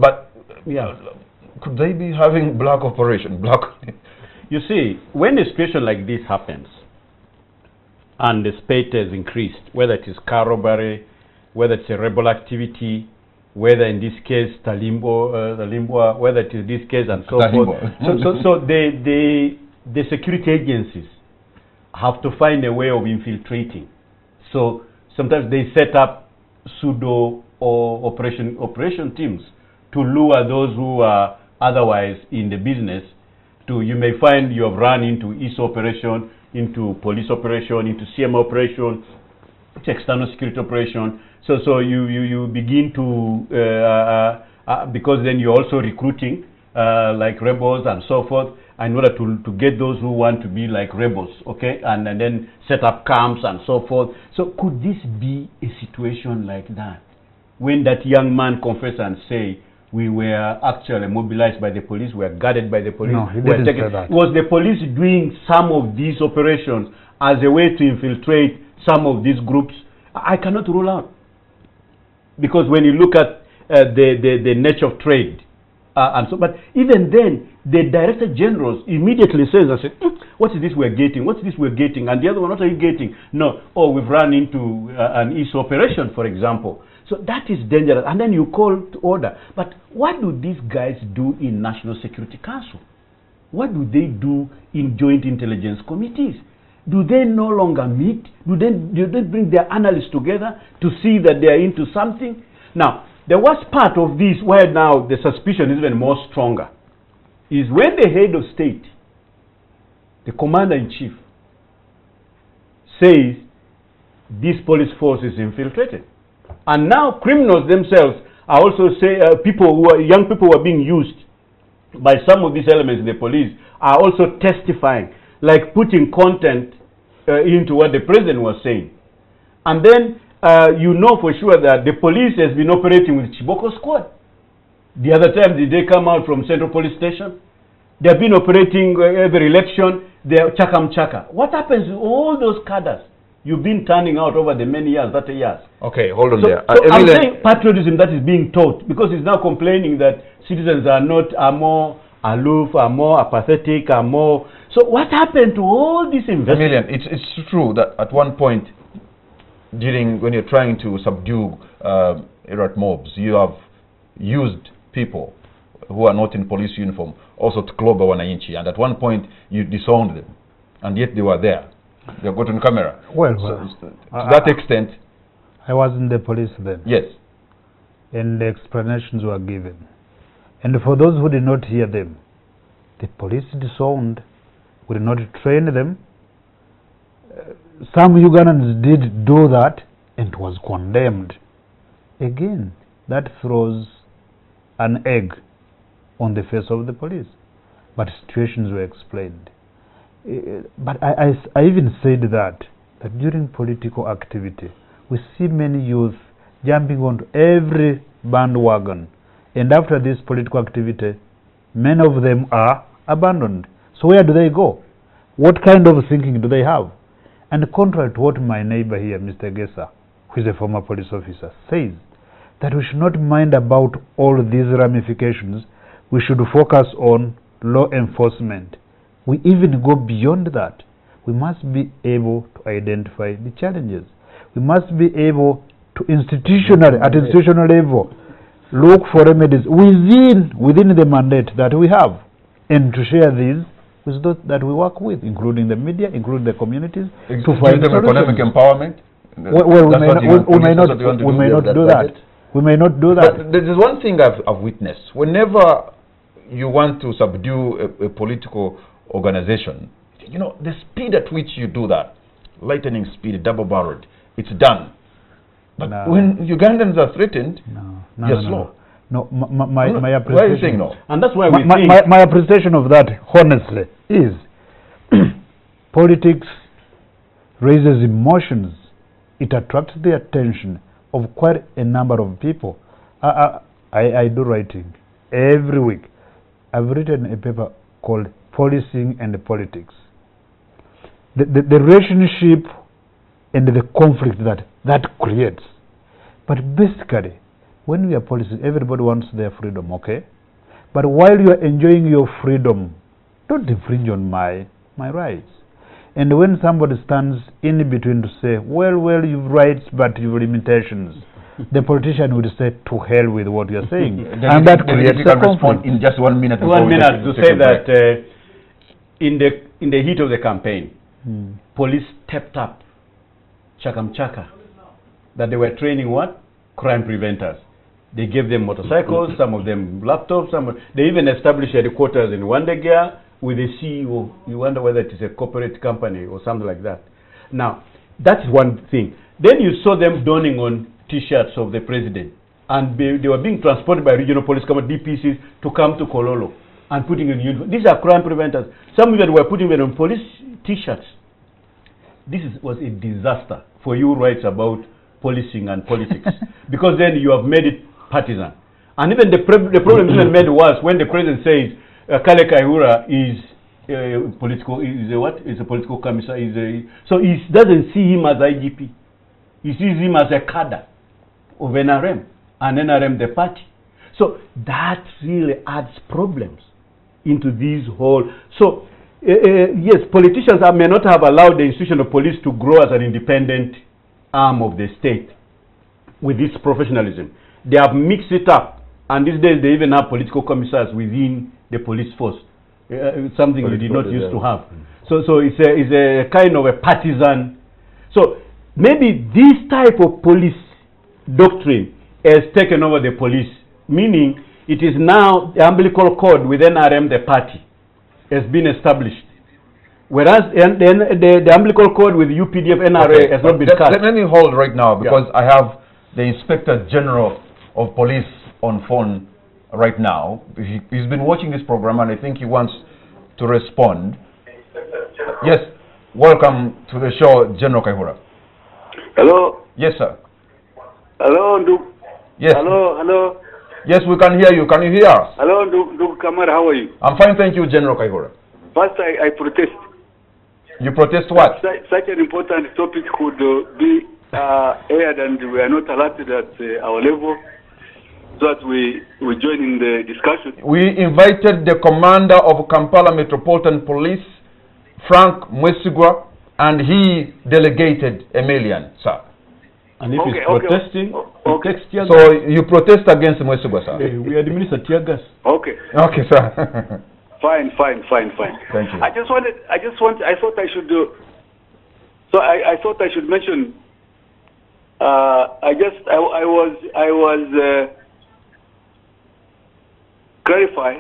could they be having black operation? You see, when a situation like this happens, and the spate has increased, whether it is car robbery, whether it's a rebel activity, whether in this case Talimbwa, whether it is this case and so forth. So the security agencies have to find a way of infiltrating. So sometimes they set up pseudo or operation teams to lure those who are otherwise in the business. You may find you have run into ISO operation, into police operation, into CM operation, into external security operation. So you begin to, because then you're also recruiting like rebels and so forth, in order to get those who want to be like rebels, okay, and then set up camps and so forth. So could this be a situation like that, when that young man confessed and say, we were actually mobilized by the police, we were guarded by the police? No, he didn't say that. Was the police doing some of these operations as a way to infiltrate some of these groups? I cannot rule out. Because when you look at the nature of trade, and so, but even then, the director generals immediately says, what is this we're getting? What's this we're getting? And the other one, what are you getting? No, we've run into an ISO operation, for example. So that is dangerous. And then you call to order. But what do these guys do in National Security Council? What do they do in Joint Intelligence Committees? Do they no longer meet? Do they bring their analysts together to see that they are into something? Now, the worst part of this, where now the suspicion is even more stronger, is when the head of state, the commander-in-chief, says this police force is infiltrated. And now criminals themselves are also saying, young people who are being used by some of these elements in the police are also testifying, like putting content into what the president was saying. And then you know for sure that the police has been operating with Chiboko squad. The other time, did they come out from Central Police Station? They have been operating every election. They're chaka. What happens to all those cadres you've been turning out over the many years, 30 years? Okay, hold on So, there. so I'm saying patriotism that is being taught, because he's now complaining that citizens are more aloof, are more apathetic, are more... So what happened to all this investment? It's true that at one point, when you're trying to subdue errant mobs, you have used people who are not in police uniform also to clobber Wananchi, and at one point you disowned them, and yet they were there. They got on camera. Well, to that extent, I was in the police then. yes. And the explanations were given. And for those who did not hear them, the police disowned. We did not train them. Some Ugandans did do that and was condemned. Again, that throws an egg on the face of the police. But situations were explained. But I even said that during political activity, we see many youth jumping onto every bandwagon. And after this political activity, many of them are abandoned. So where do they go? What kind of thinking do they have? And contrary to what my neighbor here, Mr. Gesa, who is a former police officer, says, that we should not mind about all these ramifications. We should focus on law enforcement. We even go beyond that. We must be able to identify the challenges. We must be able to at institutional level, look for remedies within the mandate that we have, and to share these with those that we work with, including the media, including the communities, to find them economic empowerment. Well, we may not do that. We may not do that. But there's one thing I've witnessed. Whenever you want to subdue a political organization, you know, the speed at which you do that, lightning speed, double-barreled, it's done. But when Ugandans are threatened, you're slow. No, my appreciation. Why are you saying no? And that's why we think... My appreciation of that, honestly, is politics raises emotions. It attracts the attention of quite a number of people. I do writing every week. I've written a paper called Policing and Politics. The relationship and the conflict that creates. But basically, when we are policing, everybody wants their freedom, okay? But while you are enjoying your freedom, don't infringe on my rights. And when somebody stands in between to say, well, you've rights, but you've limitations, the politician would say, to hell with what you're saying. And that creates a conflict. In just 1 minute. 1 minute to say that in the heat of the campaign, police stepped up, chaka, that they were training what? Crime preventers. They gave them motorcycles, some of them laptops, they even established headquarters in Wandegea with a CEO. You wonder whether it is a corporate company or something like that. Now, that's one thing. Then you saw them donning on T-shirts of the president, and they were being transported by regional police command DPCs to come to Kololo and putting in uniform. These are crime preventers. Some even were putting them on police T-shirts. This was a disaster for you who writes about policing and politics, because then you have made it partisan. And even the problem even made worse when the president says Kale Kaihura is a political commissar. So he doesn't see him as IGP. He sees him as a cadre of NRM, and NRM the party. So that really adds problems into these whole. So yes, politicians may not have allowed the institution of police to grow as an independent arm of the state with this professionalism. They have mixed it up, and these days they even have political commissars within the police force, something we did not used to have. So it's a kind of a partisan. So maybe this type of police doctrine has taken over the police, meaning it is now the umbilical cord with NRM, the party, has been established. Whereas the umbilical cord with UPDF, NRA has not been cut. Let me hold right now, because I have the Inspector General of Police on phone right now. He's been watching this program, and I think he wants to respond. Yes, welcome to the show, General Kaihura. Hello. Yes, sir. Hello, Ndugu. Yes. Hello, hello. Yes, we can hear you. Can you hear us? Hello, Ndugu Kamara, how are you? I'm fine, thank you, General Kaihura. First, I protest. You protest what? Such an important topic could be aired, and we are not alerted at our level, so that we join in the discussion. We invited the commander of Kampala Metropolitan Police, Frank Mwesigwa, and he delegated a million, sir. And if he's protesting, okay. he takes tear gas. So you protest against Mwesigwa, sir? We administer tear gas. Okay. Okay, sir. Fine. Thank you. I thought I should do. So I thought I should mention. I was clarify.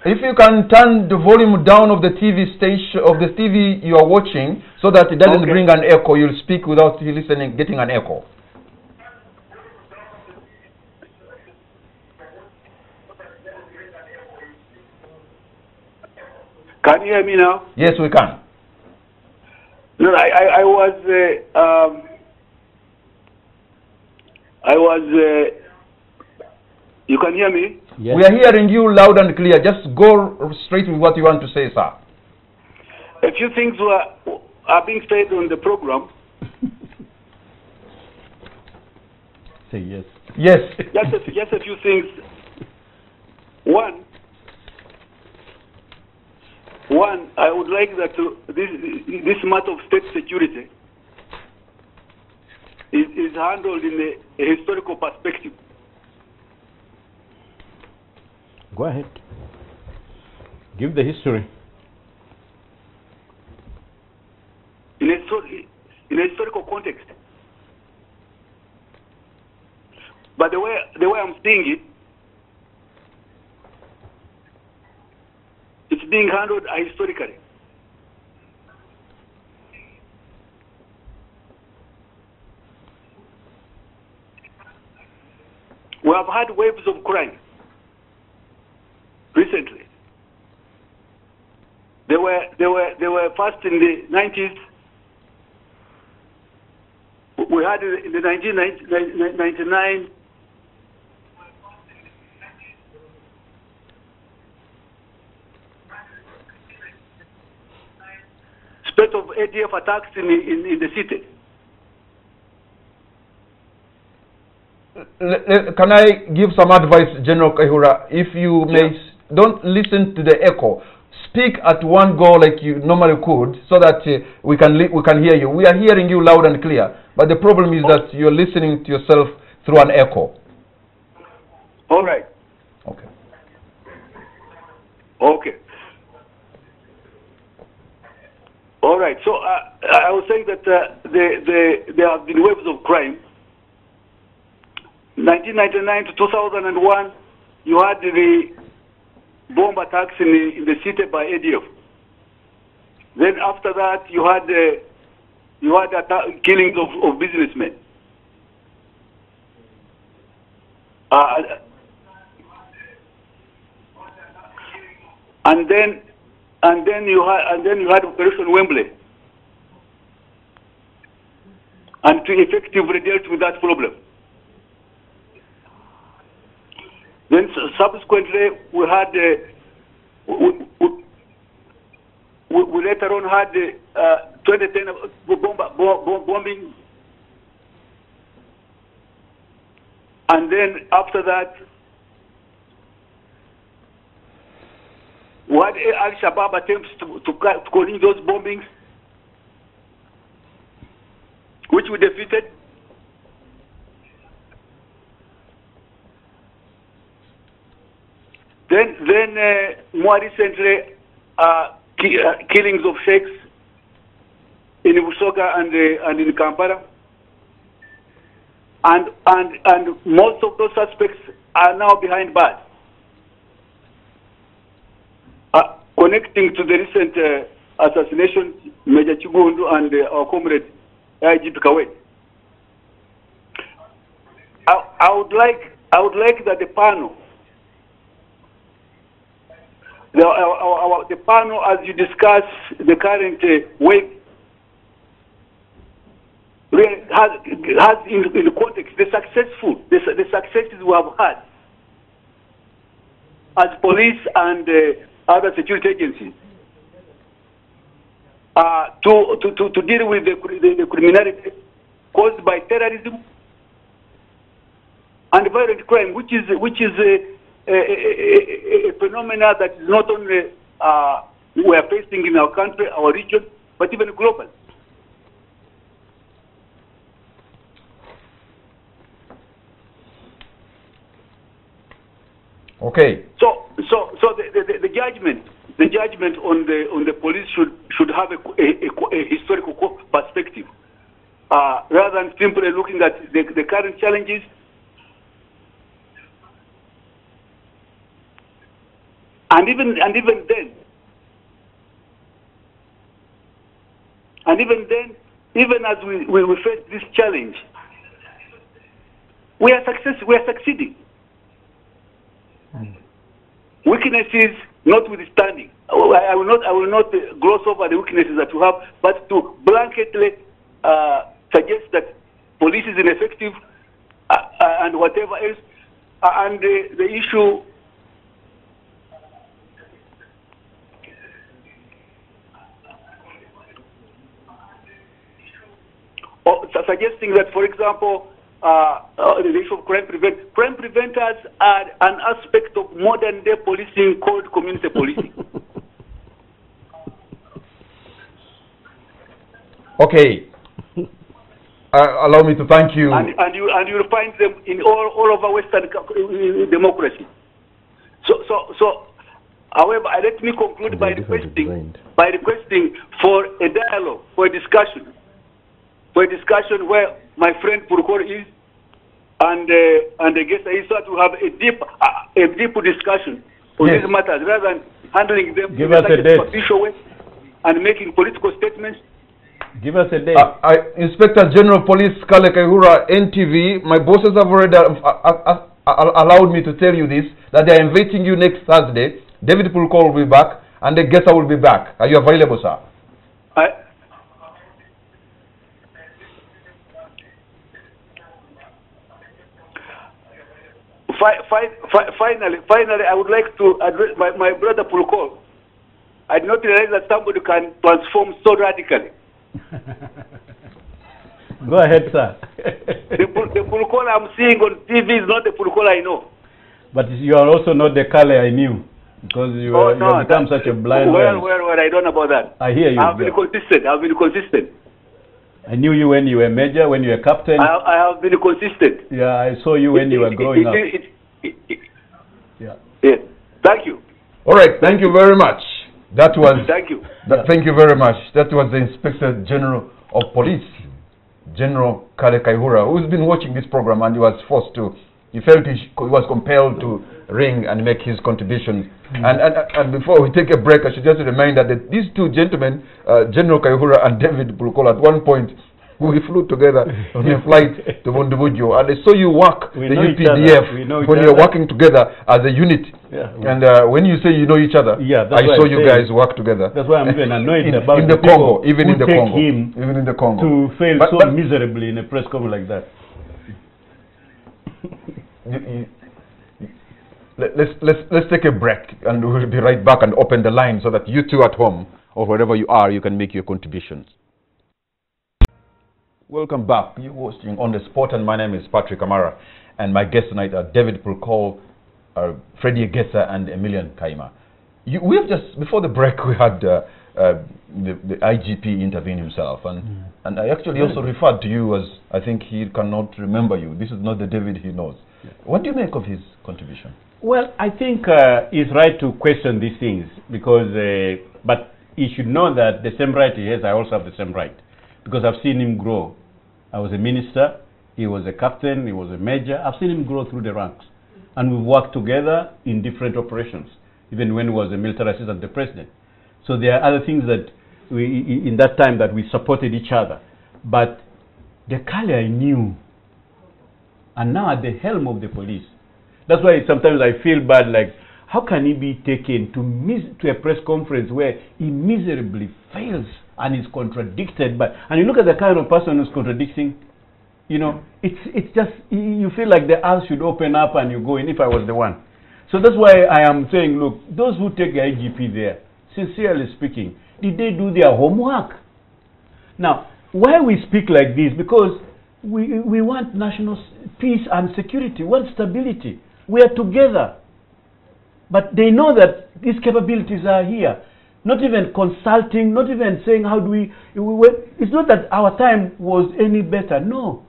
If you can turn the volume down of the TV station, of the TV you are watching, so that it doesn't bring an echo, you'll speak without you listening, getting an echo. Can you hear me now? Yes, we can. No, I was. You can hear me? Yes. We are hearing you loud and clear. Just go straight with what you want to say, sir. A few things are being said on the program. Say yes. Yes. Just a few things. One, I would like that this matter of state security is handled in a historical perspective. Go ahead. Give the history. In a historical context. But the way I'm seeing it, it's being handled historically. We have had waves of crime recently. They were first in the 90s. We had in the 1999. Spate of ADF attacks in the city. Can I give some advice, General Kaihura? If you may, don't listen to the echo. Speak at one go like you normally could, so that we can hear you. We are hearing you loud and clear, but the problem is that you're listening to yourself through an echo. All right. Okay. Okay. All right. So I was saying that there have been waves of crime. 1999 to 2001, you had the bomb attacks in the city by ADF. Then after that, you had killings of businessmen. And then you had Operation Wembley, and to effectively deal with that problem. Then subsequently we had we later on had 2010 bombing, and then after that we had Al-Shabaab attempts to continue those bombings, which we defeated. Then more recently, killings of sheikhs in Busoga and in Kampala, and most of those suspects are now behind bars. Connecting to the recent assassination, Major Chigundu and our comrade IGP Kawet. I would like that the panel the panel, as you discuss the current wave, has in context the successes we have had as police and other security agencies to deal with the criminality caused by terrorism and violent crime, which is a phenomena that is not only we are facing in our country, our region, but even global. Okay. So the judgment on the police should have a historical perspective, rather than simply looking at the current challenges. And even as we face this challenge, we are succeeding. Weaknesses notwithstanding, I will not gloss over the weaknesses that we have, but to blanketly suggest that police is ineffective and whatever else, and the issue. Suggesting that, for example, the issue of crime preventers are an aspect of modern day policing called community policing. Okay. Allow me to thank you. And you will find them in all over Western democracy. So, however, let me conclude by requesting for a dialogue, for a discussion where my friend Purkor is, and I guess I start to have a deep discussion on these matters rather than handling them in such a superficial way and making political statements. Give us a date. Inspector General Police Kale Kaihura, NTV, my bosses have already allowed me to tell you this, that they are inviting you next Thursday. David Purkor will be back, and the guest will be back. Are you available, sir? Finally, I would like to address my brother Purkor. I did not realize that somebody can transform so radically. Go ahead, sir. The Purkor I'm seeing on TV is not the Purkor I know. But you are also not the Kale I knew, because you have become such a blind man. Well, I don't know about that. I hear you. I've been consistent. I knew you when you were major, when you were captain. I have been consistent. Yeah, I saw you when you were growing up. Yeah. Thank you. All right, thank you very much. That was. Thank you. Thank you very much. That was the Inspector General of Police, General Kale Kaihura, who's been watching this program, and he was forced to. He felt he was compelled to ring and make his contribution. And before we take a break, I should just remind that these two gentlemen, General Kaihura and David Purkor, at one point we flew together on a flight to Bundubujo, and I saw you work the UPDF when you're working together as a unit. Yeah, and when you say you know each other, I saw you guys work together. That's why I'm even annoyed about in the Congo, even in the Congo, even in the Congo, to fail so miserably in a press conference like that. Let's take a break, and we'll be right back and open the line so that you two at home or wherever you are, you can make your contributions. Welcome back. You're watching On the Spot, and my name is Patrick Amara, and my guests tonight are David Purkor, Freddie Egesa, and Emilian Kaima. We have just, before the break, we had the IGP intervene himself, and I actually also referred to you as, I think he cannot remember you. This is not the David he knows. Yeah. What do you make of his contribution? Well, I think he's right to question these things, because, but he should know that the same right he has, I also have the same right, because I've seen him grow. I was a minister, he was a captain, he was a major. I've seen him grow through the ranks, and we've worked together in different operations, even when he was a military assistant to the president. So there are other things that in that time that we supported each other. But the Kale I knew, and now at the helm of the police. That's why sometimes I feel bad, like how can he be taken to a press conference where he miserably fails and is contradicted by, and you look at the kind of person who's contradicting, you know, it's just, you feel like the earth should open up and you go in, if I was the one. So that's why I am saying, look, those who take the IGP there, sincerely speaking, did they do their homework? Now, why we speak like this? Because we want national peace and security, we want stability. We are together. But they know that these capabilities are here. Not even consulting, not even saying how do we it's not that our time was any better. No.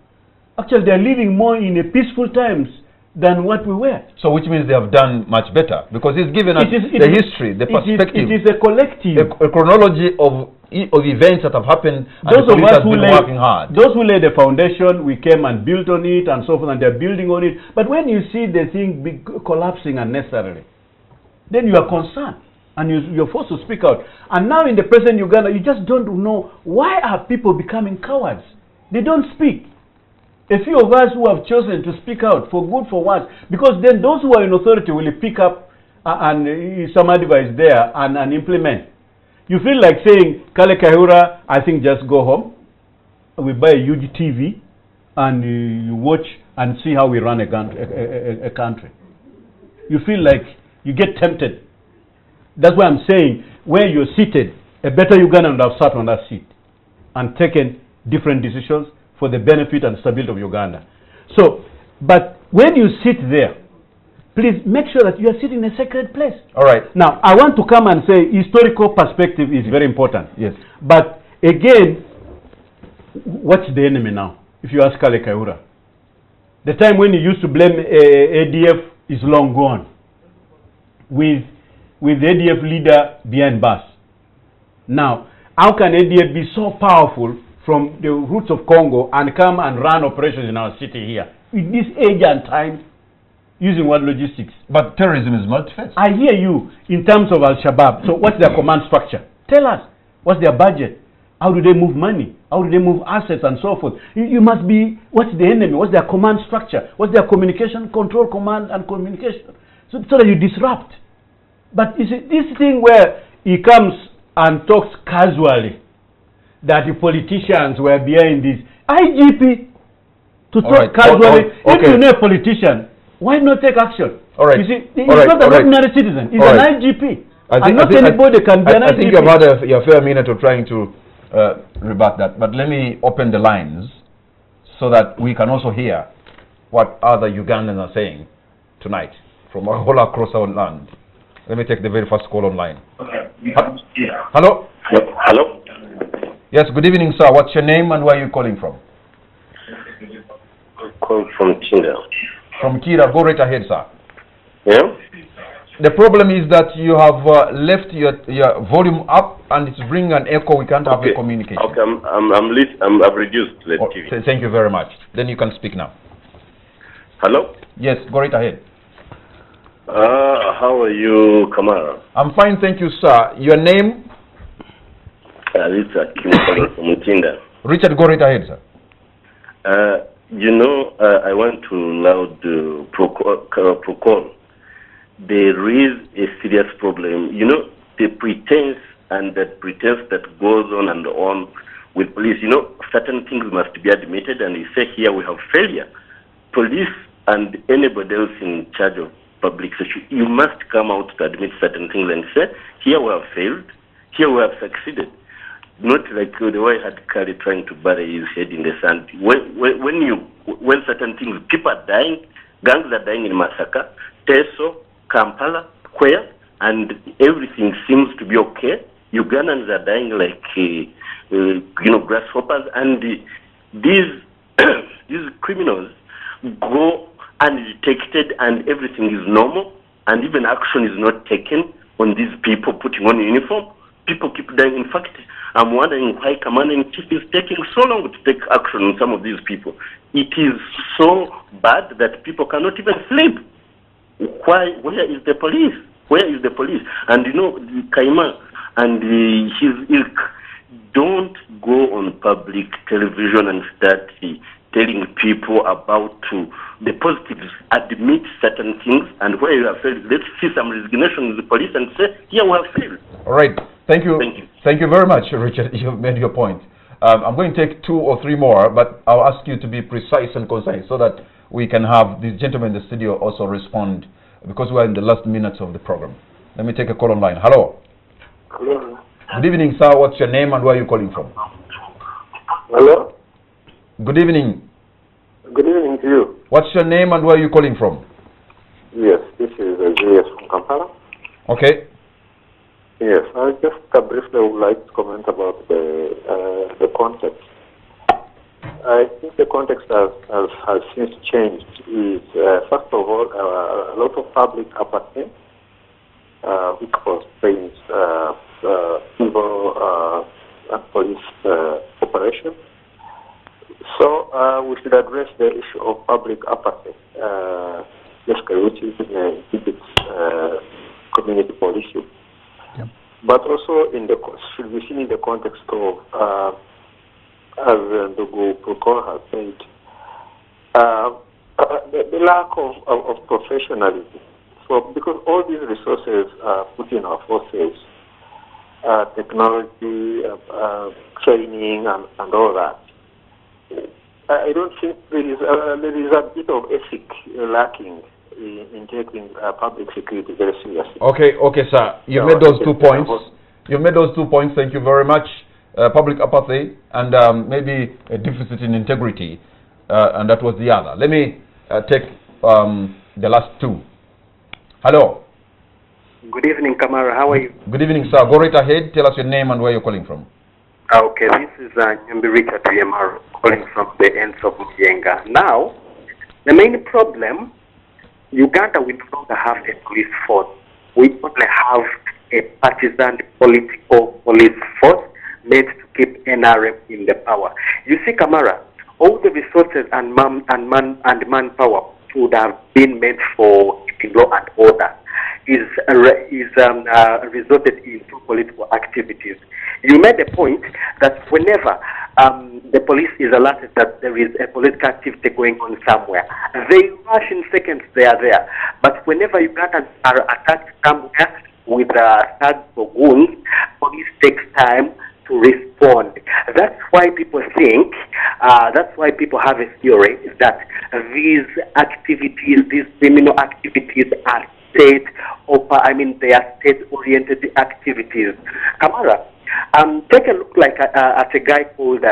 Actually, they are living more in a peaceful times than what we were. So which means they have done much better, because it's given us the history, the perspective. It is a collective. A chronology of events that have happened, and those the police has been working hard. Those who laid the foundation, we came and built on it and so forth, and they're building on it. But when you see the thing collapsing unnecessarily, then you are concerned and you're forced to speak out. And now in the present Uganda, you just don't know, why are people becoming cowards? They don't speak. A few of us who have chosen to speak out, for good, for once, because then those who are in authority will pick up and some advice there and implement. You feel like saying, Kale Kahura, I think just go home. We buy a huge TV and you watch and see how we run a country. You feel like you get tempted. That's why I'm saying, where you're seated, a better Ugandan would have sat on that seat and taken different decisions for the benefit and stability of Uganda. So, but when you sit there, please make sure that you are sitting in a sacred place. All right. Now, I want to come and say historical perspective is very important. Yes. But again, what's the enemy now? If you ask Kale Kahura, the time when you used to blame ADF is long gone. With the ADF leader behind bars. Now, how can ADF be so powerful from the roots of Congo and come and run operations in our city here? With this age and time, using what logistics? But terrorism is multi-faced. I hear you in terms of Al-Shabaab. So what's their command structure? Tell us. What's their budget? How do they move money? How do they move assets and so forth? You must be, what's the enemy? What's their command structure? What's their communication, control, command and communication? So that you disrupt. But you see, this thing where he comes and talks casually, that the politicians were behind this. IGP, to talk casually, if you know a politician, why not take action? All right. You see, he's not an ordinary citizen. He's an IGP. Not anybody can be an IGP. I think you've had your fair minute of trying to rebut that. But let me open the lines so that we can also hear what other Ugandans are saying tonight from all across our land. Let me take the very first call online. Hello? Hello? Yes, good evening, sir. What's your name and where are you calling from? I'm calling from Kira. From Kira. Go right ahead, sir. Yeah? The problem is that you have left your volume up and it's bringing an echo. We can't have a communication. Okay, I've reduced the TV. Thank you very much. Then you can speak now. Hello? Yes, go right ahead. How are you, Kamara? I'm fine, thank you, sir. Your name? Richard Kim from Uganda. Richard, go right ahead, sir. I want to loud proclaim. There is a serious problem. You know, the pretense that goes on and on with police. You know, certain things must be admitted, and you say here we have failure. Police and anybody else in charge of public safety, you must come out to admit certain things and say, here we have failed, here we have succeeded. Not like the way I had Kari trying to bury his head in the sand. When certain things, people are dying, gangs are dying in Masaka, Teso, Kampala, Kwea, and everything seems to be okay. Ugandans are dying like, grasshoppers, and these criminals go undetected and everything is normal, and even action is not taken on these people putting on uniform. People keep dying. In fact, I'm wondering why Commander-in-Chief is taking so long to take action on some of these people. It is so bad that people cannot even sleep. Why? Where is the police? Where is the police? And you know, Kaima and his ilk don't go on public television and start telling people about the positives, admit certain things, and where you have failed, let's see some resignation with the police and say, yeah, we have failed. All right. Thank you. Thank you. Thank you very much, Richard. You've made your point. I'm going to take 2 or 3 more, but I'll ask you to be precise and concise so that we can have the gentleman in the studio also respond, because we're in the last minutes of the program. Let me take a call online. Hello. Hello. Good evening, sir. What's your name and where are you calling from? Hello. Good evening. Good evening to you. What's your name and where are you calling from? Yes, this is Julius from Kampala. Okay. Yes, I just briefly would like to comment about the context. I think the context has since changed. Is first of all a lot of public apathy, which constrains civil and police operation. So we should address the issue of public apathy, basically, which is in its community policy. Yep. But also should be seen in the context of, as the Procol has said, the lack of professionalism. So because all these resources are put in our forces, technology, training, and all that, I don't think there is a bit of ethic lacking in taking public security very seriously. Okay, sir. You made those 2 points. You made those 2 points. Thank you very much. Public apathy and maybe a deficit in integrity, and that was the other. Let me take the last 2. Hello. Good evening, Kamara. How are you? Good evening, sir. Go right ahead. Tell us your name and where you're calling from. Okay, this is Nyambi Richard VMR calling from the ends of Muyenga. Now, the main problem, Uganda will no longer have a police force. We only have a partisan political police force made to keep NRM in the power. You see, Kamara, all the resources and manpower would have been made for law and order is resulted into political activities. You made the point that whenever the police is alerted that there is a political activity going on somewhere, they rush in seconds, they are there. But whenever Ugandans are attacked somewhere with thugs or goons, police takes time to respond. That's why people think, that's why people have a theory that these activities, these criminal activities are they are state-oriented activities. Kamara, take a look at a guy called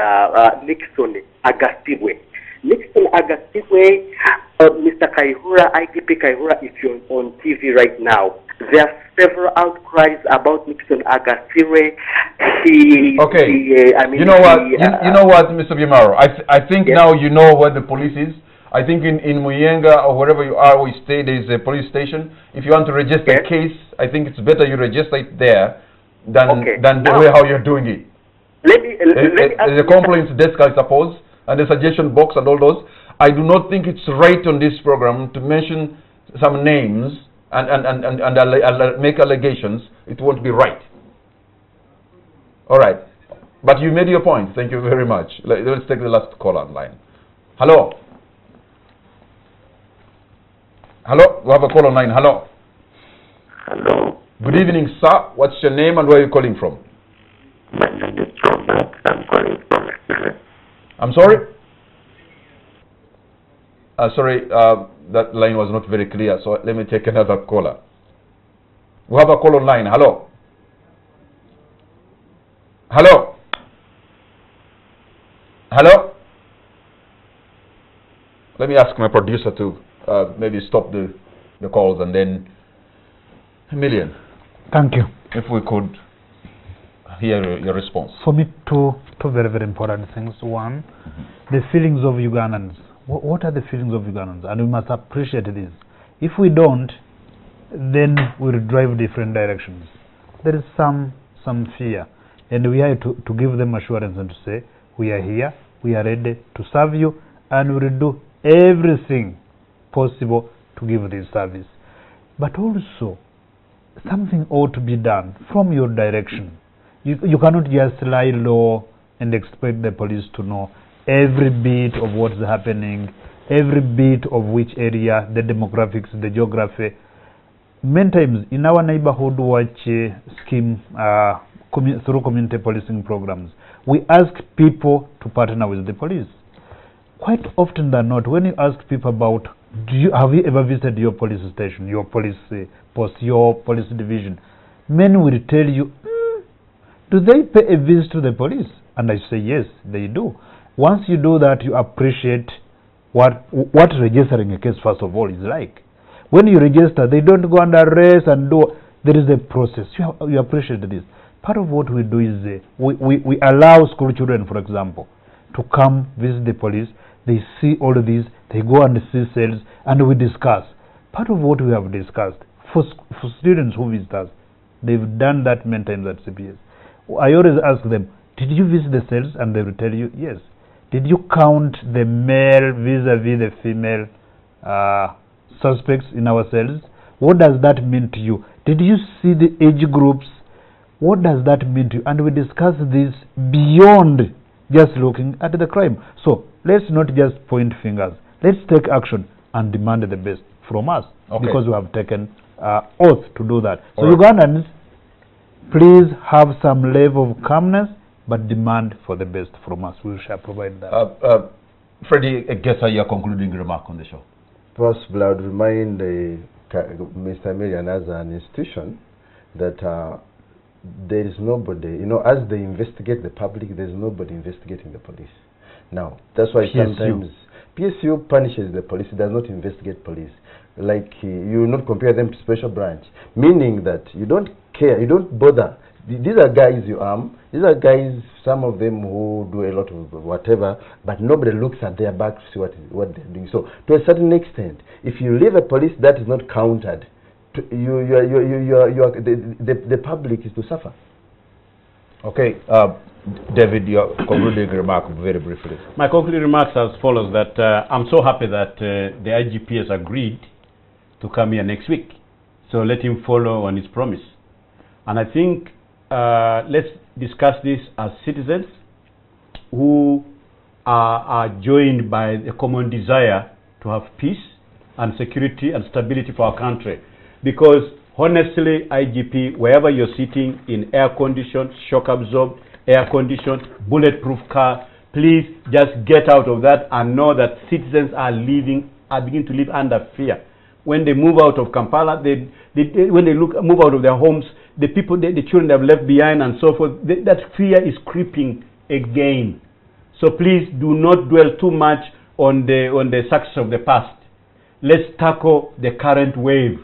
Nixon Agastibwe. Nixon Agastibwe, Mr. Kaihura, IDP Kaihura, if you're on TV right now, there are several outcries about Nixon Agastibwe. You know what, Mr. Bimaro? I think now you know where the police is. I think in Muyenga or wherever you are, we stay, there is a police station. If you want to register a case, I think it's better you register it there than the way how you're doing it. There's a complaints desk, I suppose, and a suggestion box and all those. I do not think it's right on this program to mention some names and make allegations. It won't be right. All right. But you made your point. Thank you very much. Let's take the last call online. Hello. Hello, we have a call online. Hello. Hello. Good evening, sir. What's your name and where are you calling from? My name is Robert. I'm calling from Australia. I'm sorry? Sorry, that line was not very clear, so let me take another caller. We have a call online. Hello. Hello. Hello. Let me ask my producer to maybe stop the calls and then Million. Thank you. If we could hear your response. For me, two very, very important things. One, the feelings of Ugandans. What are the feelings of Ugandans? And we must appreciate this. If we don't, then we'll drive different directions. There is some fear. And we have to give them assurance and to say, we are here, we are ready to serve you, and we will do everything possible to give this service. But also, something ought to be done from your direction. You cannot just lie low and expect the police to know every bit of what's happening every bit of which area, the demographics, the geography. Many times in our neighborhood watch scheme through community policing programs, we ask people to partner with the police. Quite often than not, when you ask people about, have you ever visited your police station, your police post, your police division, many will tell you, do they pay a visit to the police? And I say yes, they do. Once you do that, you appreciate what registering a case first of all is like. When you register, they don't go under arrest and do. There is a process. You appreciate this. Part of what we do is we allow school children, for example, to come visit the police. They see all of these. They go and see cells, and we discuss. Part of what we have discussed for students who visit us, they've done that many times at CPS. I always ask them, did you visit the cells? And they will tell you yes. Did you count the male vis-a-vis the female suspects in our cells? What does that mean to you? Did you see the age groups? What does that mean to you? And we discuss this beyond just looking at the crime. So let's not just point fingers. Let's take action and demand the best from us, because we have taken oath to do that. So Ugandans, please have some level of calmness, but demand for the best from us. We shall provide that. Freddie, I guess your concluding remark on the show. Possibly, I would remind Mr. Millian as an institution that there is nobody, as they investigate the public, there is nobody investigating the police. Now, that's why sometimes PSU punishes the police, it does not investigate police. Like, you will not compare them to special branch, meaning that you don't care, you don't bother. These are guys you arm, these are guys, some of them who do a lot of whatever, but nobody looks at their back to see what they're doing. So, to a certain extent, if you leave a police that is not countered, the public is to suffer. Okay, David, your concluding remark very briefly. My concluding remarks as follows, that I'm so happy that the IGP has agreed to come here next week. So let him follow on his promise. And I think let's discuss this as citizens who are joined by a common desire to have peace and security and stability for our country. Because honestly, IGP, wherever you're sitting in air-conditioned, shock-absorbed, air-conditioned, bulletproof car, please just get out of that and know that citizens are beginning to live under fear. When they move out of Kampala, when they move out of their homes, the people, the children they have left behind and so forth, that fear is creeping again. So please do not dwell too much on the success of the past. Let's tackle the current wave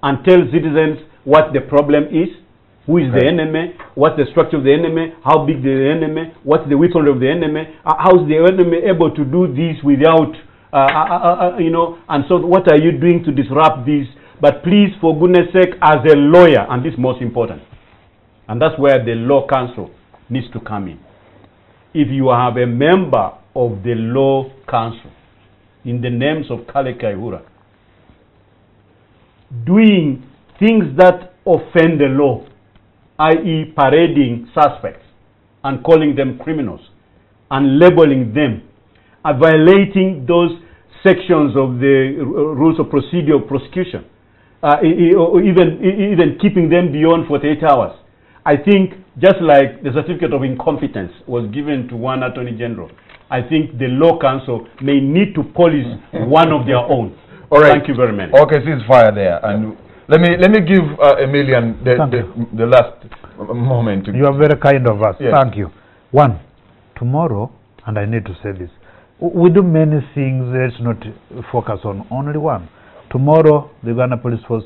and tell citizens what the problem is, who is the enemy, what's the structure of the enemy, how big the enemy, what's the weapon of the enemy, how is the enemy able to do this without, and so what are you doing to disrupt this? But please, for goodness sake, as a lawyer, and this is most important, and that's where the Law Council needs to come in. If you have a member of the Law Council, in the names of Kale Kaihura, doing things that offend the law, i.e. parading suspects and calling them criminals and labeling them, violating those sections of the rules of procedure of prosecution, or even keeping them beyond 48 hours. I think just like the certificate of incompetence was given to one Attorney General, I think the Law Council may need to polish one of their own. All right. Thank you very much. Okay, ceasefire there. And let me give Emilian the last moment. You are very kind of us. Yes. Thank you. One, tomorrow, and I need to say this, we do many things. Let's not focus on only one. Tomorrow, the Uganda Police Force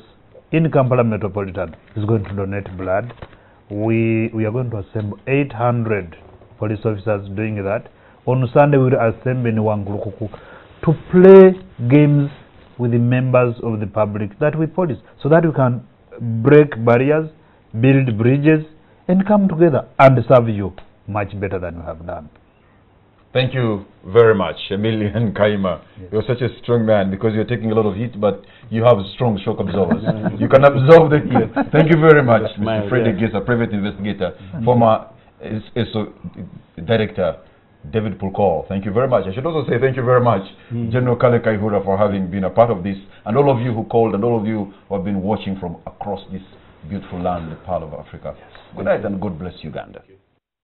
in Kampala Metropolitan is going to donate blood. We are going to assemble 800 police officers doing that. On Sunday, we will assemble in Wangulukuku to play games with the members of the public that we police, so that we can break barriers, build bridges, and come together and serve you much better than we have done. Thank you very much, Emilian Kaima. Yes. You're such a strong man because you're taking a lot of heat, but you have strong shock absorbers. You can absorb the heat. Thank you very much, Mr. Freddie Gisa, private investigator, former SO director, David Pulkol. Thank you very much. I should also say thank you very much, General Kale Kaihura, for having been a part of this, and all of you who called, and all of you who have been watching from across this beautiful land, the Pearl of Africa. Good night and God bless Uganda.